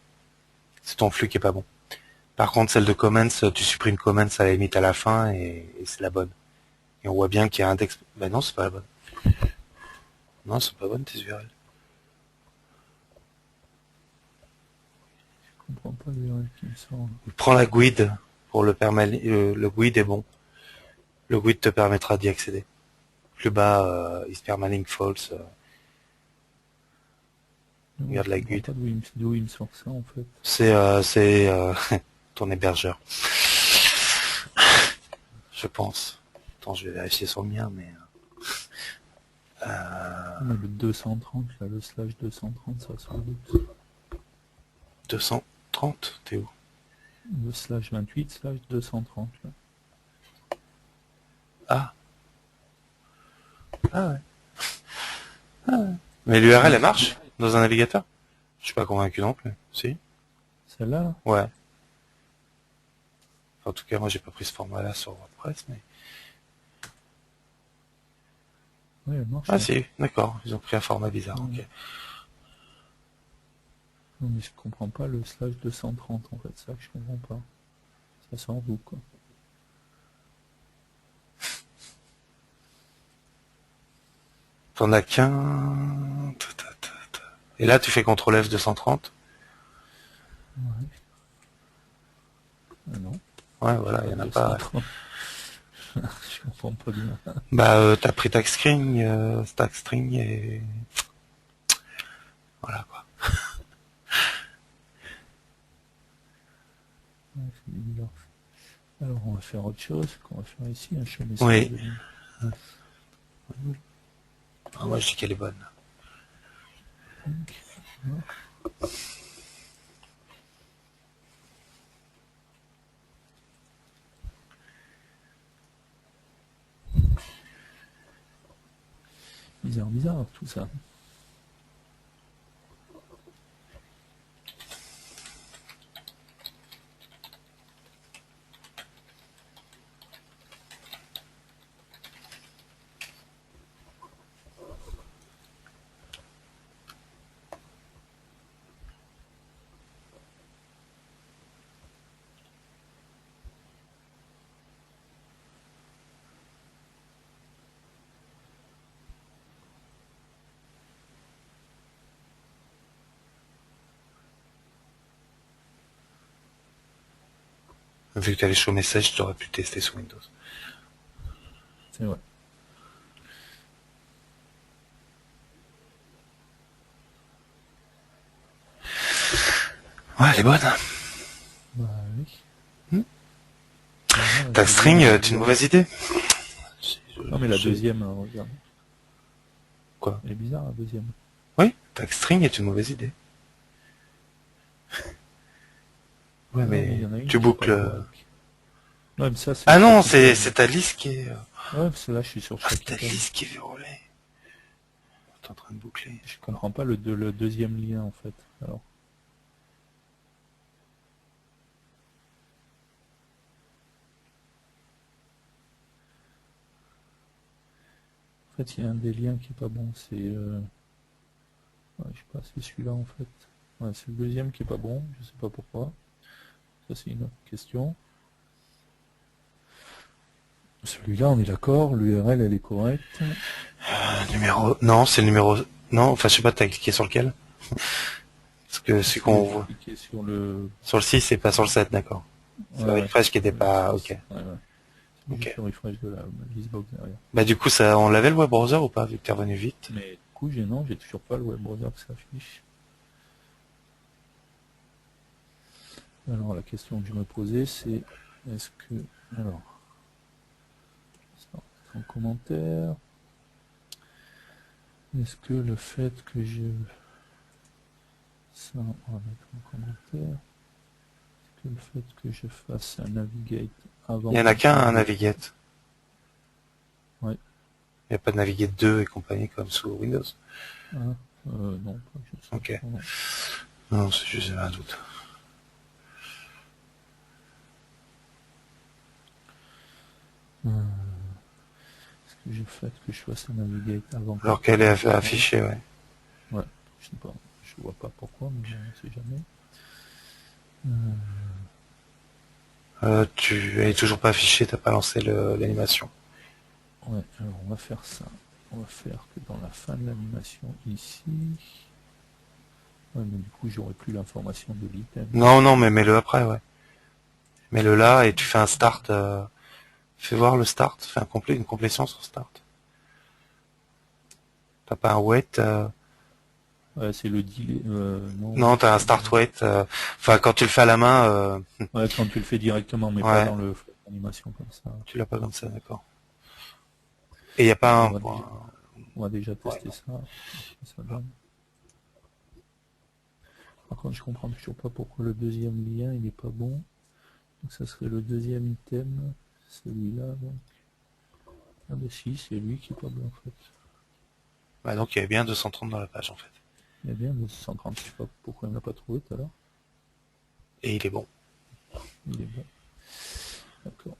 C'est ton flux qui est pas bon. Par contre, celle de comments, tu supprimes comments à la limite à la fin et c'est la bonne. Et on voit bien qu'il y a un index. Ben non, c'est pas la bonne. Non, c'est pas bonne tes URL. Je comprends pas l'URL qui me sort. Prends la GUID pour le permettre. Le GUID est bon. Le GUID te permettra d'y accéder. Plus bas, is permalink false. Regarde la GUID. Pas d'où il me sort ça en fait. C'est ton hébergeur. Je pense. Attends, je vais vérifier sur le mien, mais... Mais le 230, là, le slash 230, ça sans doute. 230, t'es où? Le slash 28, slash 230, là. Ah. Ah ouais. Ah ouais. Mais l'URL, elle marche dans un navigateur? Je suis pas convaincu non plus. Si? Celle-là, là? Ouais. Enfin, en tout cas, moi, j'ai pas pris ce format-là sur WordPress, mais... Oui, elle marche. Ah là. si, d'accord. Ils ont pris un format bizarre, Ouais. ok. Non, mais je comprends pas le slash 230, en fait. Ça que je comprends pas. Ça sort d'où, quoi. T'en as qu'un... Et là, tu fais CTRL F 230? Ouais. Ah non. Ouais, voilà, il y en a pas. 230. Je comprends pas bien. Bah, t'as pris stack string et... Voilà, quoi. Ouais, c'est bizarre. Alors, on va faire autre chose qu'on va faire ici. Un chemin Oui. Ah, moi, je dis qu'elle est bonne. Bizarre, tout ça. Vu que t'avais chaud message, tu aurais pu tester sous Windows. C'est vrai. Ouais, elle est bonne. Bah oui. Ta string, c'est une mauvaise idée. Non, mais la deuxième, regarde. Quoi? Elle est bizarre, la deuxième. Oui, ta string est une mauvaise idée. Ouais, mais il mais y en a une tu qui est boucles... pas correcte. Ouais, mais ça, c'est Ah non, chaque c'est ta liste qui est... Ouais, parce que là, je suis sur Ah, chaque c'est ta item. liste qui est verrouillée. T'es en train de boucler. Je comprends pas le deuxième lien, en fait. Alors. En fait, il y a un des liens qui est pas bon, c'est... Ouais, je sais pas, c'est celui-là, en fait. Ouais, c'est le deuxième qui est pas bon, je sais pas pourquoi. Ça, c'est une autre question. Celui-là, on est d'accord, l'URL, elle est correcte. Numéro... Non, c'est le numéro... Non, enfin, je sais pas, t'as cliqué sur lequel? Parce que c'est qu'on J'ai voit... cliqué sur le... Sur le 6 et pas sur le 7, d'accord. C'est le Ouais, refresh qui était ouais, pas... le Ok. 6. Ouais, ouais. C'est juste Ok. le refresh de la listbox derrière. Bah du coup, ça, on l'avait le web browser ou pas, vu que t'es revenu vite? Mais du coup, non, j'ai toujours pas le web browser qui s'affiche. Alors, la question que je me posais, c'est est-ce que... Alors, ça va mettre en commentaire. Est-ce que le fait que je... Ça, on va mettre en commentaire. Est-ce que le fait que je fasse un navigate avant... Il y en a qu'un, un navigate. Ouais. Il n'y a pas de naviguer 2 et compagnie comme sous Windows. Hein non, pas que je sache, Ok. non. Non, c'est juste j'avais un doute. Est-ce que j'ai fait que je fasse un navigate avant que Alors je qu'elle est commence? affichée, ouais. Ouais, je sais pas. Je vois pas pourquoi, mais bon, on sait jamais. Tu es toujours pas affiché, t'as pas lancé l'animation. Ouais, alors on va faire ça. On va faire que dans la fin de l'animation ici. Ouais, mais du coup, j'aurai plus l'information de l'item. Non, non, mais mets-le après, ouais. Mets-le là et tu fais un start. Fais voir le start. Fais une complétion sur start. T'as pas un wait. Ouais, c'est le delay. Non, Non, t'as un c'est pas start bon. wait. Enfin, quand tu le fais à la main, Ouais, quand tu le fais directement, mais pas ouais, dans le flow d'animation comme ça. tu l'as pas comme ça, d'accord. Et il y a Donc pas un point. on va déjà Ouais, tester non. ça. Voir ce que ça donne. Par contre, je comprends toujours pas pourquoi le deuxième lien il est pas bon. Donc ça serait le deuxième item, celui-là. Donc ah bah si, c'est lui qui est pas bon en fait. Bah, donc il y avait bien 230 dans la page en fait. Il y a bien le 130, je sais pas pourquoi il ne l'a pas trouvé tout à l'heure. Et il est bon. Il est bon. D'accord.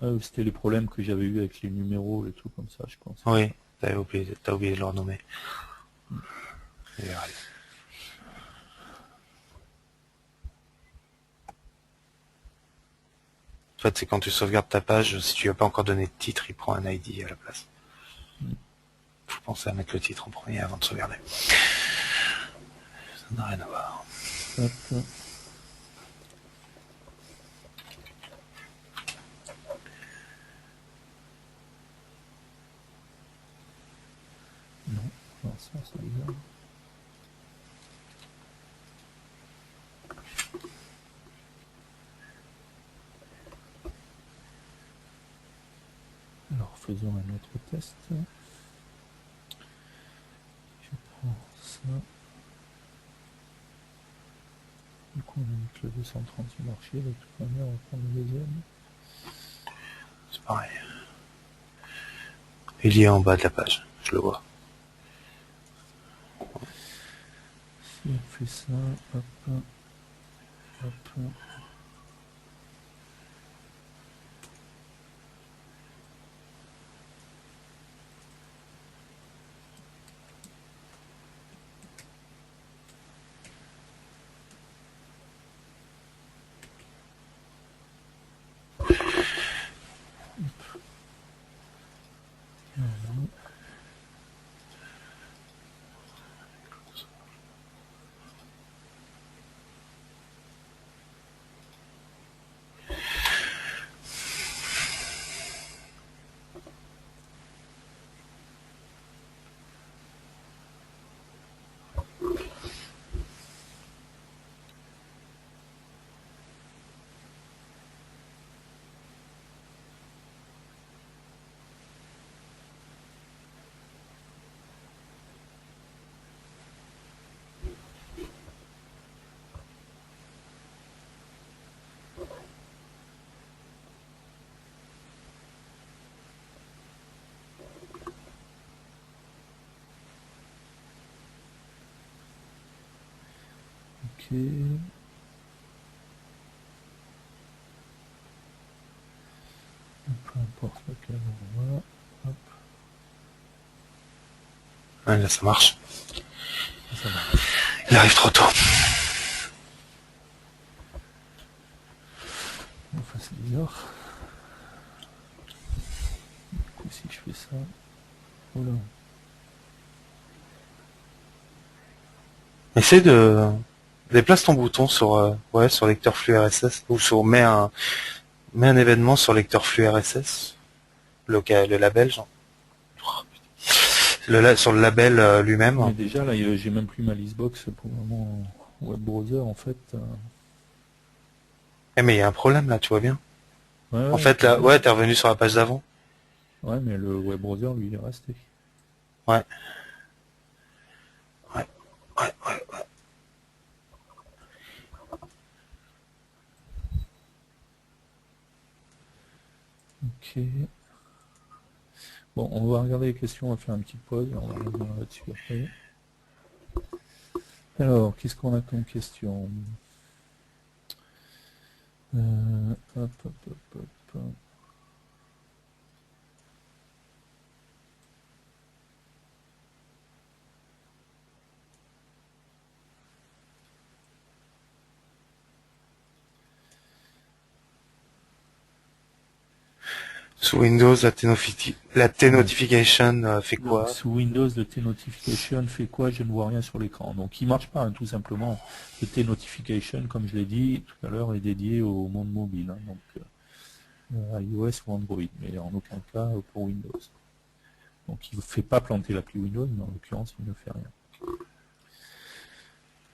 Ah, c'était les problèmes que j'avais eu avec les numéros, les trucs comme ça, je pense. C'est Oui, ça. t'as oublié de le renommer. Il est râlé. En fait, c'est quand tu sauvegardes ta page, si tu lui as pas encore donné de titre, il prend un ID à la place. Faut penser à mettre le titre en premier avant de sauvegarder. Ça n'a rien à voir. Hop. Non, alors ça c'est bizarre. Alors faisons un autre test. Je prends ça. Du coup on a mis que le 230 sur marché, de toute manière on va prendre le deuxième. C'est pareil. Il est en bas de la page, je le vois. Si on fait ça, hop, hop. Voilà. Ok. Peu importe lequel on va. Hop, Ouais, là, ça marche. ça marche. Il arrive trop tôt. Enfin c'est bizarre. Du coup si je fais ça. Oula. Essaye de déplace ton bouton sur ouais sur lecteur flux RSS ou sur mets un événement sur lecteur flux RSS le label genre sur le label lui-même. Mais déjà là j'ai même plus ma listbox pour mon web browser en fait. Eh mais il y a un problème là, tu vois bien. Ouais, En ouais, je fait vois là, bien. ouais, t'es revenu sur la page d'avant. Ouais, mais le web browser lui il est resté. Ouais, ouais, ouais. Ok. Bon, on va regarder les questions, on va faire une petite pause, et on va revenir là-dessus après. Alors, qu'est-ce qu'on a comme question? Hop, hop, hop, hop. Sous Windows, la T-Notification fait Donc, quoi? sous Windows, le T-Notification fait quoi? Je ne vois rien sur l'écran. Donc, il marche pas, hein, tout simplement. Le T-Notification, comme je l'ai dit tout à l'heure, est dédié au monde mobile, hein, donc iOS ou Android, mais en aucun cas pour Windows. Donc, il ne fait pas planter l'appli Windows, mais en l'occurrence, il ne fait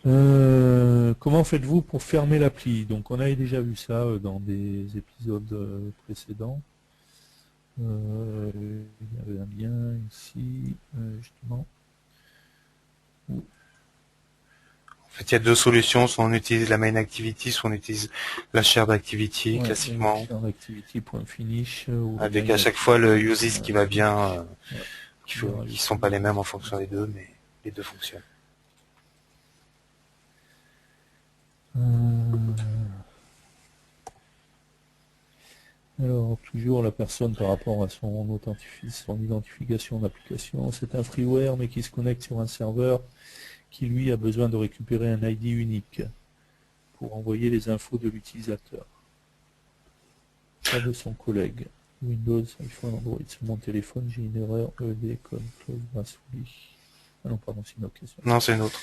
rien. Comment faites-vous pour fermer l'appli? Donc, on avait déjà vu ça dans des épisodes précédents. Il y avait un lien ici, justement. En fait, il y a deux solutions, soit on utilise la main activity, soit on utilise la shared activity, Ouais, classiquement. activity.finish ou Avec main à chaque fois le activity. uses qui va bien, Ouais, qui sont pas les mêmes en fonction des deux, mais les deux fonctionnent. Alors, toujours la personne par rapport à son identification d'application, c'est un freeware mais qui se connecte sur un serveur qui lui a besoin de récupérer un ID unique pour envoyer les infos de l'utilisateur, pas de son collègue. Windows, iPhone, Android. Sur mon téléphone, j'ai une erreur ED comme close brasserie. Ah non, pardon, c'est une autre question. Non, c'est une autre.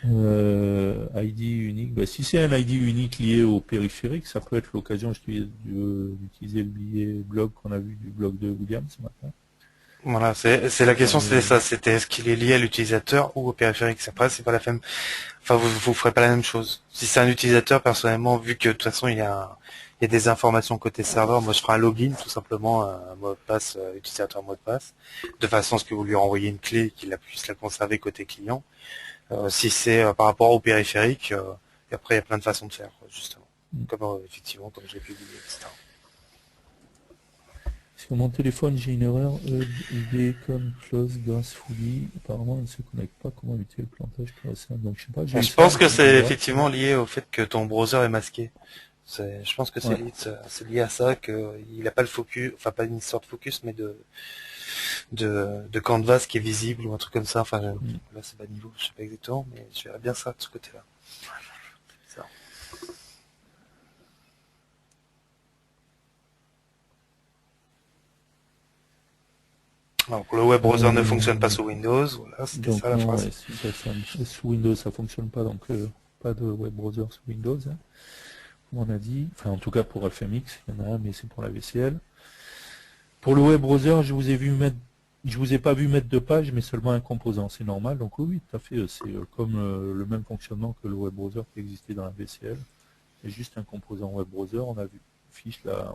ID unique. Bah, si c'est un ID unique lié au périphérique, ça peut être l'occasion d'utiliser le billet blog qu'on a vu du blog de William ce matin. Voilà, c'est la question, c'était ça, c'était est-ce qu'il est lié à l'utilisateur ou au périphérique. Après, c'est pas la même. Enfin, vous ferez pas la même chose. Si c'est un utilisateur, personnellement, vu que de toute façon il y a des informations côté serveur, moi je ferai un login tout simplement, un mot de passe, utilisateur mot de passe, de façon à ce que vous lui renvoyez une clé et qu'il puisse la conserver côté client. Si c'est par rapport au périphérique, et après il y a plein de façons de faire, justement. Comme effectivement, comme j'ai publié, etc. Sur mon téléphone, j'ai une erreur ED comme close gracefully. Apparemment, elle ne se connecte pas. Comment éviter le plantage pour ça? Donc, je sais pas, j'ai eu Je ça pense un que petit c'est endroit. effectivement lié au fait que ton browser est masqué. Je pense que Ouais. c'est lié à ça, qu'il n'a pas le focus, enfin pas une sorte de focus, mais de canvas qui est visible ou un truc comme ça. Enfin, là c'est bas niveau, je sais pas exactement, mais je verrais bien ça de ce côté-là. Ça. Alors, le web browser ne fonctionne pas sous Windows, voilà, c'était ça Donc la non, phrase. ouais, sous Windows, ça fonctionne pas. Donc pas de web browser sous Windows, hein, comme on a dit. Enfin, en tout cas pour FMX, il y en a un, mais c'est pour la VCL. Pour le web browser, je vous ai pas vu mettre de page, mais seulement un composant. C'est normal. Donc oui, tout à fait. C'est comme le même fonctionnement que le web browser qui existait dans la VCL. C'est juste un composant web browser. On a vu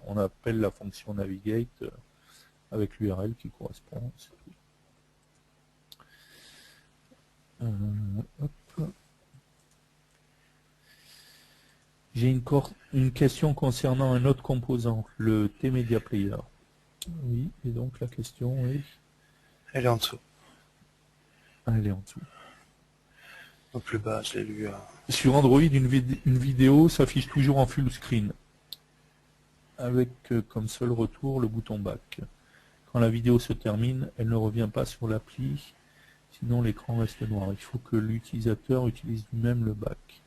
on appelle la fonction navigate avec l'URL qui correspond. C'est tout. Hop. J'ai une question concernant un autre composant, le T-Media Player. Oui, et donc la question est... Elle est en dessous. Ah, elle est en dessous. Au plus bas, je l'ai lu. Sur Android, une vidéo s'affiche toujours en full screen, avec comme seul retour le bouton back. Quand la vidéo se termine, elle ne revient pas sur l'appli, sinon l'écran reste noir. Il faut que l'utilisateur utilise lui-même le back.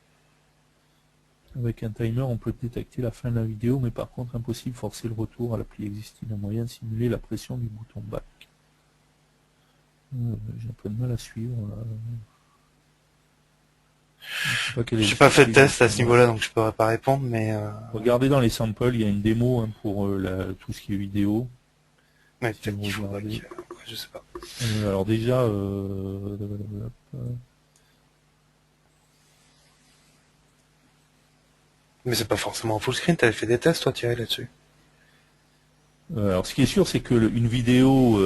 Avec un timer, on peut détecter la fin de la vidéo, mais par contre, impossible de forcer le retour à l'appli existing. Un moyen de simuler la pression du bouton back. J'ai un peu de mal à suivre. Je n'ai pas fait de test à ce niveau-là, donc je ne pourrais pas répondre, mais... Regardez dans les samples, il y a une démo hein, pour tout ce qui est vidéo. Mais Si peut-être vous qu'il faudrait regardez. je sais pas. Alors déjà, Mais c'est pas forcément en full screen, t'avais fait des tests toi Thierry là-dessus. alors ce qui est sûr, c'est que une vidéo,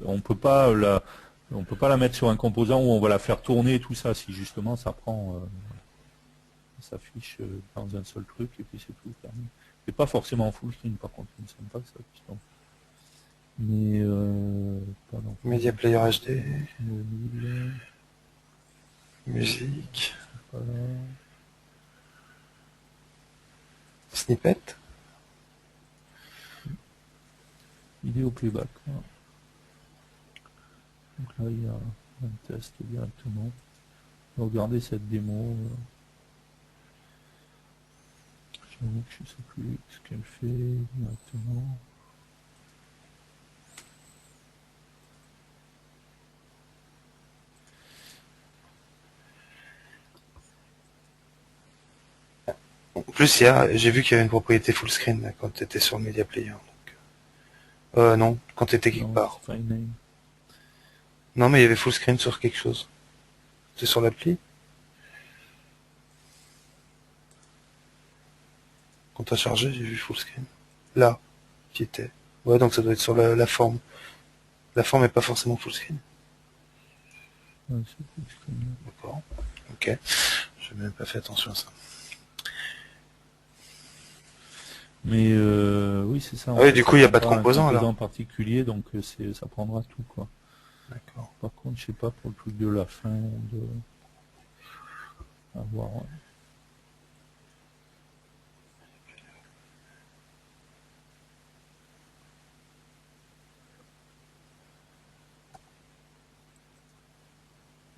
on peut pas la mettre sur un composant où on va la faire tourner et tout ça. Si justement ça prend, ça s'affiche dans un seul truc et puis c'est tout terminé. C'est pas forcément en full screen par contre, il me semble pas que ça affiche en full. Mais pas dans Media Player HD, mobile, musique, c'est pas là. snippet. Vidéo playback. Voilà. Donc là, il y a un test directement. Regardez cette démo. J'avoue que je sais plus ce qu'elle fait directement. En plus, j'ai vu qu'il y avait une propriété full screen là, quand tu étais sur le Media Player. Donc. Non, quand tu étais quelque Non, part. c'est fine name. Non, mais il y avait full screen sur quelque chose. C'est sur l'appli. Quand t'as chargé, j'ai vu full screen. Là, qui était. Ouais, donc ça doit être sur la forme. La forme est pas forcément full screen. Ouais, c'est full screen. D'accord. Ok. J'ai même pas fait attention à ça. Mais oui, c'est ça Ah en oui, fait. du Ça coup, il n'y a prend pas de pas un composant alors. composant particulier, donc ça prendra tout quoi. D'accord. Par contre, je sais pas pour le truc de la fin ou de à voir. Ouais.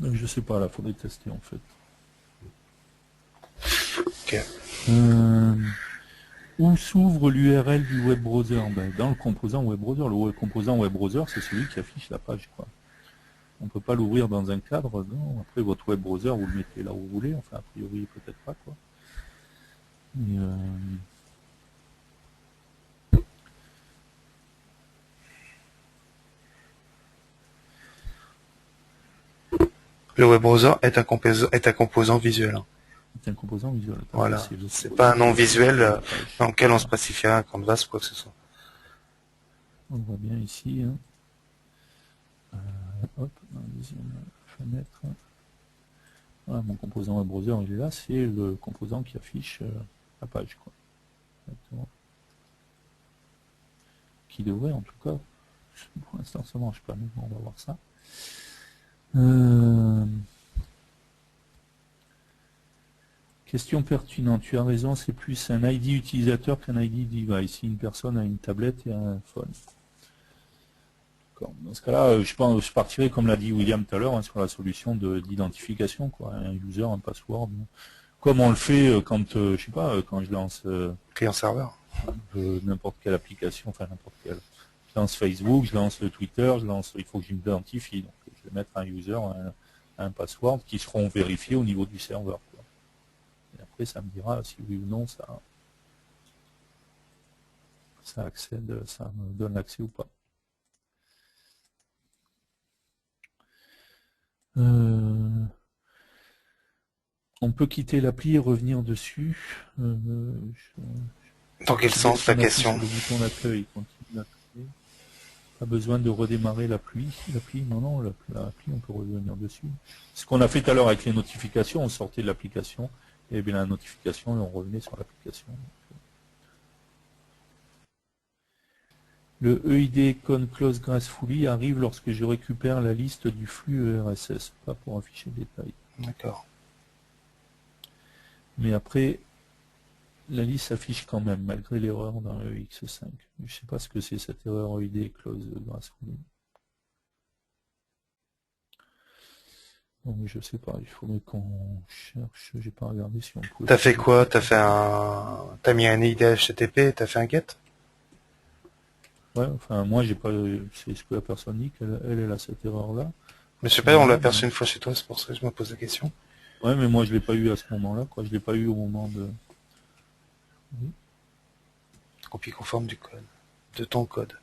Donc, je sais pas, là, faudrait tester en fait. Ok. Euh, Où s'ouvre l'URL du web browser? Ben, dans le composant web browser. Le composant web browser, c'est celui qui affiche la page, quoi. On peut pas l'ouvrir dans un cadre, non. Après, votre web browser, vous le mettez là où vous voulez. Enfin, a priori, peut-être pas, quoi. Mais, Le web browser est un composant visuel. Hein. c'est un composant visuel. Après, Voilà. c'est le C'est pas un code nom qui affiche visuel la page. dans lequel on Voilà. spécifierait un canvas ou quoi que ce soit. On le voit bien ici. Hein. Hop, dans la deuxième fenêtre. Voilà, mon composant web browser, il est là. C'est le composant qui affiche la page, quoi. Exactement. Qui devrait, en tout cas, pour l'instant, ça marche pas. Mais bon, on va voir ça. Question pertinente, tu as raison, c'est plus un ID utilisateur qu'un ID device. Si une personne a une tablette et un phone. Dans ce cas-là, je partirais, comme l'a dit William tout à l'heure, hein, sur la solution d'identification, quoi. Un user, un password. Comme on le fait quand, je sais pas, quand je lance Client-serveur. n'importe quelle application, enfin n'importe quelle. Je lance Facebook, je lance Twitter, il faut que je m'identifie. Donc je vais mettre un user, un password qui seront vérifiés au niveau du serveur, quoi. Et après, ça me dira si oui ou non ça accède, ça me donne l'accès ou pas. On peut quitter l'appli et revenir dessus. Dans quel sens Si ta on appuie question? sur le bouton d'accueil, il continue à créer. Pas besoin de redémarrer l'appli. Non, non, l'appli, on peut revenir dessus. Ce qu'on a fait tout à l'heure avec les notifications, on sortait de l'application, et bien la notification, et on revenait sur l'application. Le EID Con Close Gracefully arrive lorsque je récupère la liste du flux RSS, pas pour afficher le détail. D'accord. Mais après, la liste s'affiche quand même, malgré l'erreur dans le X5. Je ne sais pas ce que c'est cette erreur EID Close Gracefully. Donc je sais pas, il faudrait qu'on cherche, j'ai pas regardé si on pouvait T'as faire fait des quoi? trucs. T'as mis un ID HTTP, t'as fait un get? Ouais, enfin moi j'ai pas, c'est ce que la personne dit, elle a cette erreur-là, Mais à je sais ce pas, on l'a moment-là, aperçu mais... une fois chez toi, c'est pour ça que je me pose la question. Ouais, mais moi je l'ai pas eu à ce moment-là, quoi, je l'ai pas eu au moment de... Oui, Copie conforme du code. De ton code.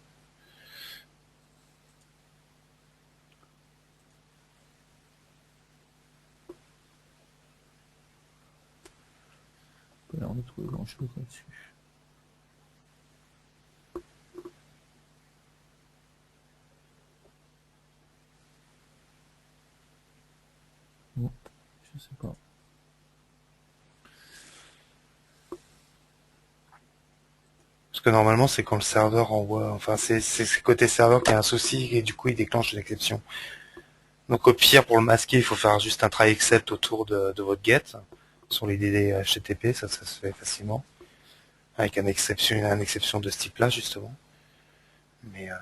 pas l'air de trouver grand-chose là-dessus. Bon, je sais pas. Parce que normalement, c'est quand le serveur envoie, enfin, c'est côté serveur qui a un souci et du coup, il déclenche une exception. Donc au pire, pour le masquer, il faut faire juste un try except autour de votre get sur les DD HTTP, ça se fait facilement avec une exception de ce type-là justement. Mais, euh,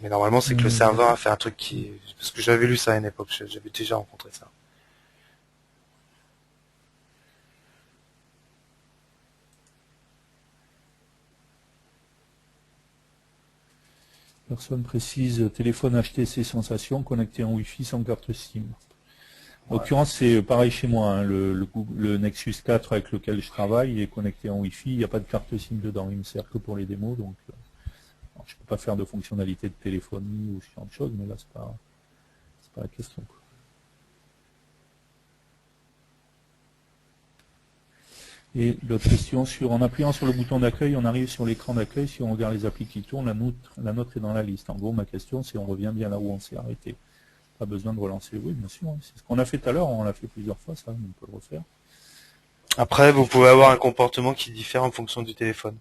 mais normalement, c'est que le serveur a fait un truc qui, parce que j'avais lu ça à une époque, j'avais déjà rencontré ça. Personne précise téléphone HTC Sensation connecté en Wi-Fi sans carte SIM. En l'occurrence, c'est pareil chez moi. Hein. Le Nexus 4 avec lequel je travaille est connecté en Wi-Fi. Il n'y a pas de carte SIM dedans. Il me sert que pour les démos. Donc, je ne peux pas faire de fonctionnalité de téléphonie ou ce genre de choses, mais là, c'est pas la question. Quoi. Et l'autre question, en appuyant sur le bouton d'accueil, on arrive sur l'écran d'accueil. Si on regarde les applis qui tournent, la nôtre est dans la liste. En gros, ma question, c'est on revient bien là où on s'est arrêté. Pas besoin de relancer. Oui, bien sûr. C'est ce qu'on a fait tout à l'heure. On l'a fait plusieurs fois, ça. On peut le refaire. Après, vous pouvez avoir un comportement qui diffère en fonction du téléphone.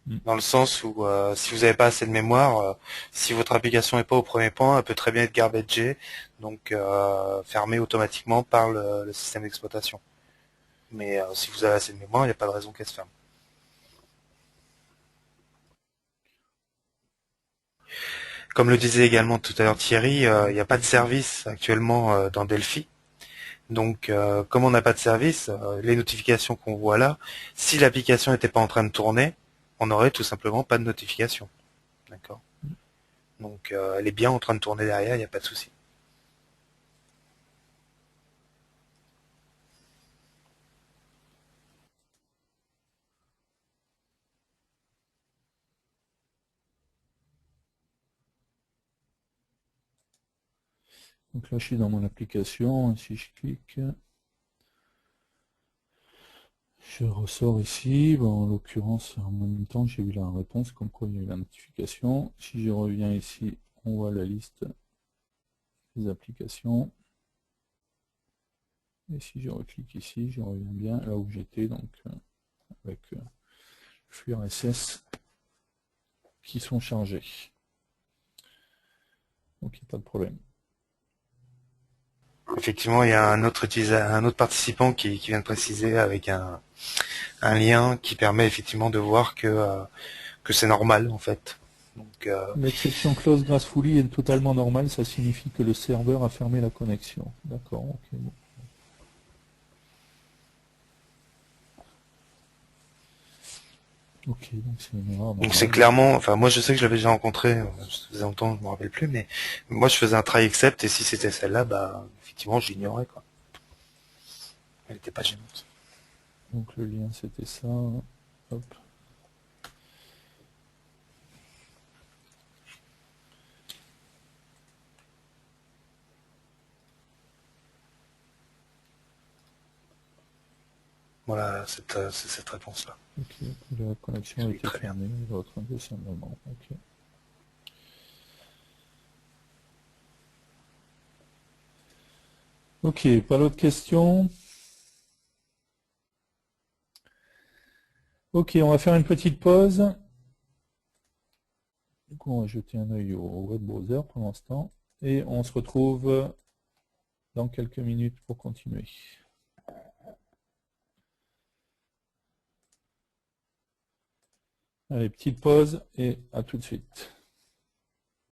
Mm. Dans le sens où si vous n'avez pas assez de mémoire, si votre application n'est pas au premier point, elle peut très bien être garbagée, donc fermée automatiquement par le système d'exploitation. Mais si vous avez assez de mémoire, il n'y a pas de raison qu'elle se ferme. Comme le disait également tout à l'heure Thierry, il n'y a pas de service actuellement dans Delphi. Donc, comme on n'a pas de service, les notifications qu'on voit là, si l'application n'était pas en train de tourner, on n'aurait tout simplement pas de notification. D'accord. Donc, elle est bien en train de tourner derrière, il n'y a pas de souci. Donc là, je suis dans mon application. Si je clique, je ressors ici. Bon, en l'occurrence, en même temps, j'ai eu la réponse comme quoi il y a eu la notification. Si je reviens ici, on voit la liste des applications. Et si je reclique ici, je reviens bien là où j'étais, donc avec flux RSS qui sont chargés. Donc il n'y a pas de problème. Effectivement, il y a un autre participant qui vient de préciser avec un lien qui permet effectivement de voir que c'est normal en fait. Donc, L'exception close gracefully est totalement normale, ça signifie que le serveur a fermé la connexion. D'accord, ok. Bon. Ok, donc c'est une erreur donc c'est normale. clairement, enfin moi je sais que je l'avais déjà rencontré, ça faisait longtemps, je me rappelle plus, mais moi je faisais un try except et si c'était celle-là, bah effectivement j'ignorais quoi. Elle n'était pas gênante. Donc le lien c'était ça. Hop. Voilà, c'est cette réponse-là. Ok, la connexion a Oui, été très bien. fermée, votre indécemment. Ok. Ok, pas d'autres questions. Ok, on va faire une petite pause. Du coup, on va jeter un œil au web browser pour l'instant. Et on se retrouve dans quelques minutes pour continuer. Allez, petite pause et à tout de suite.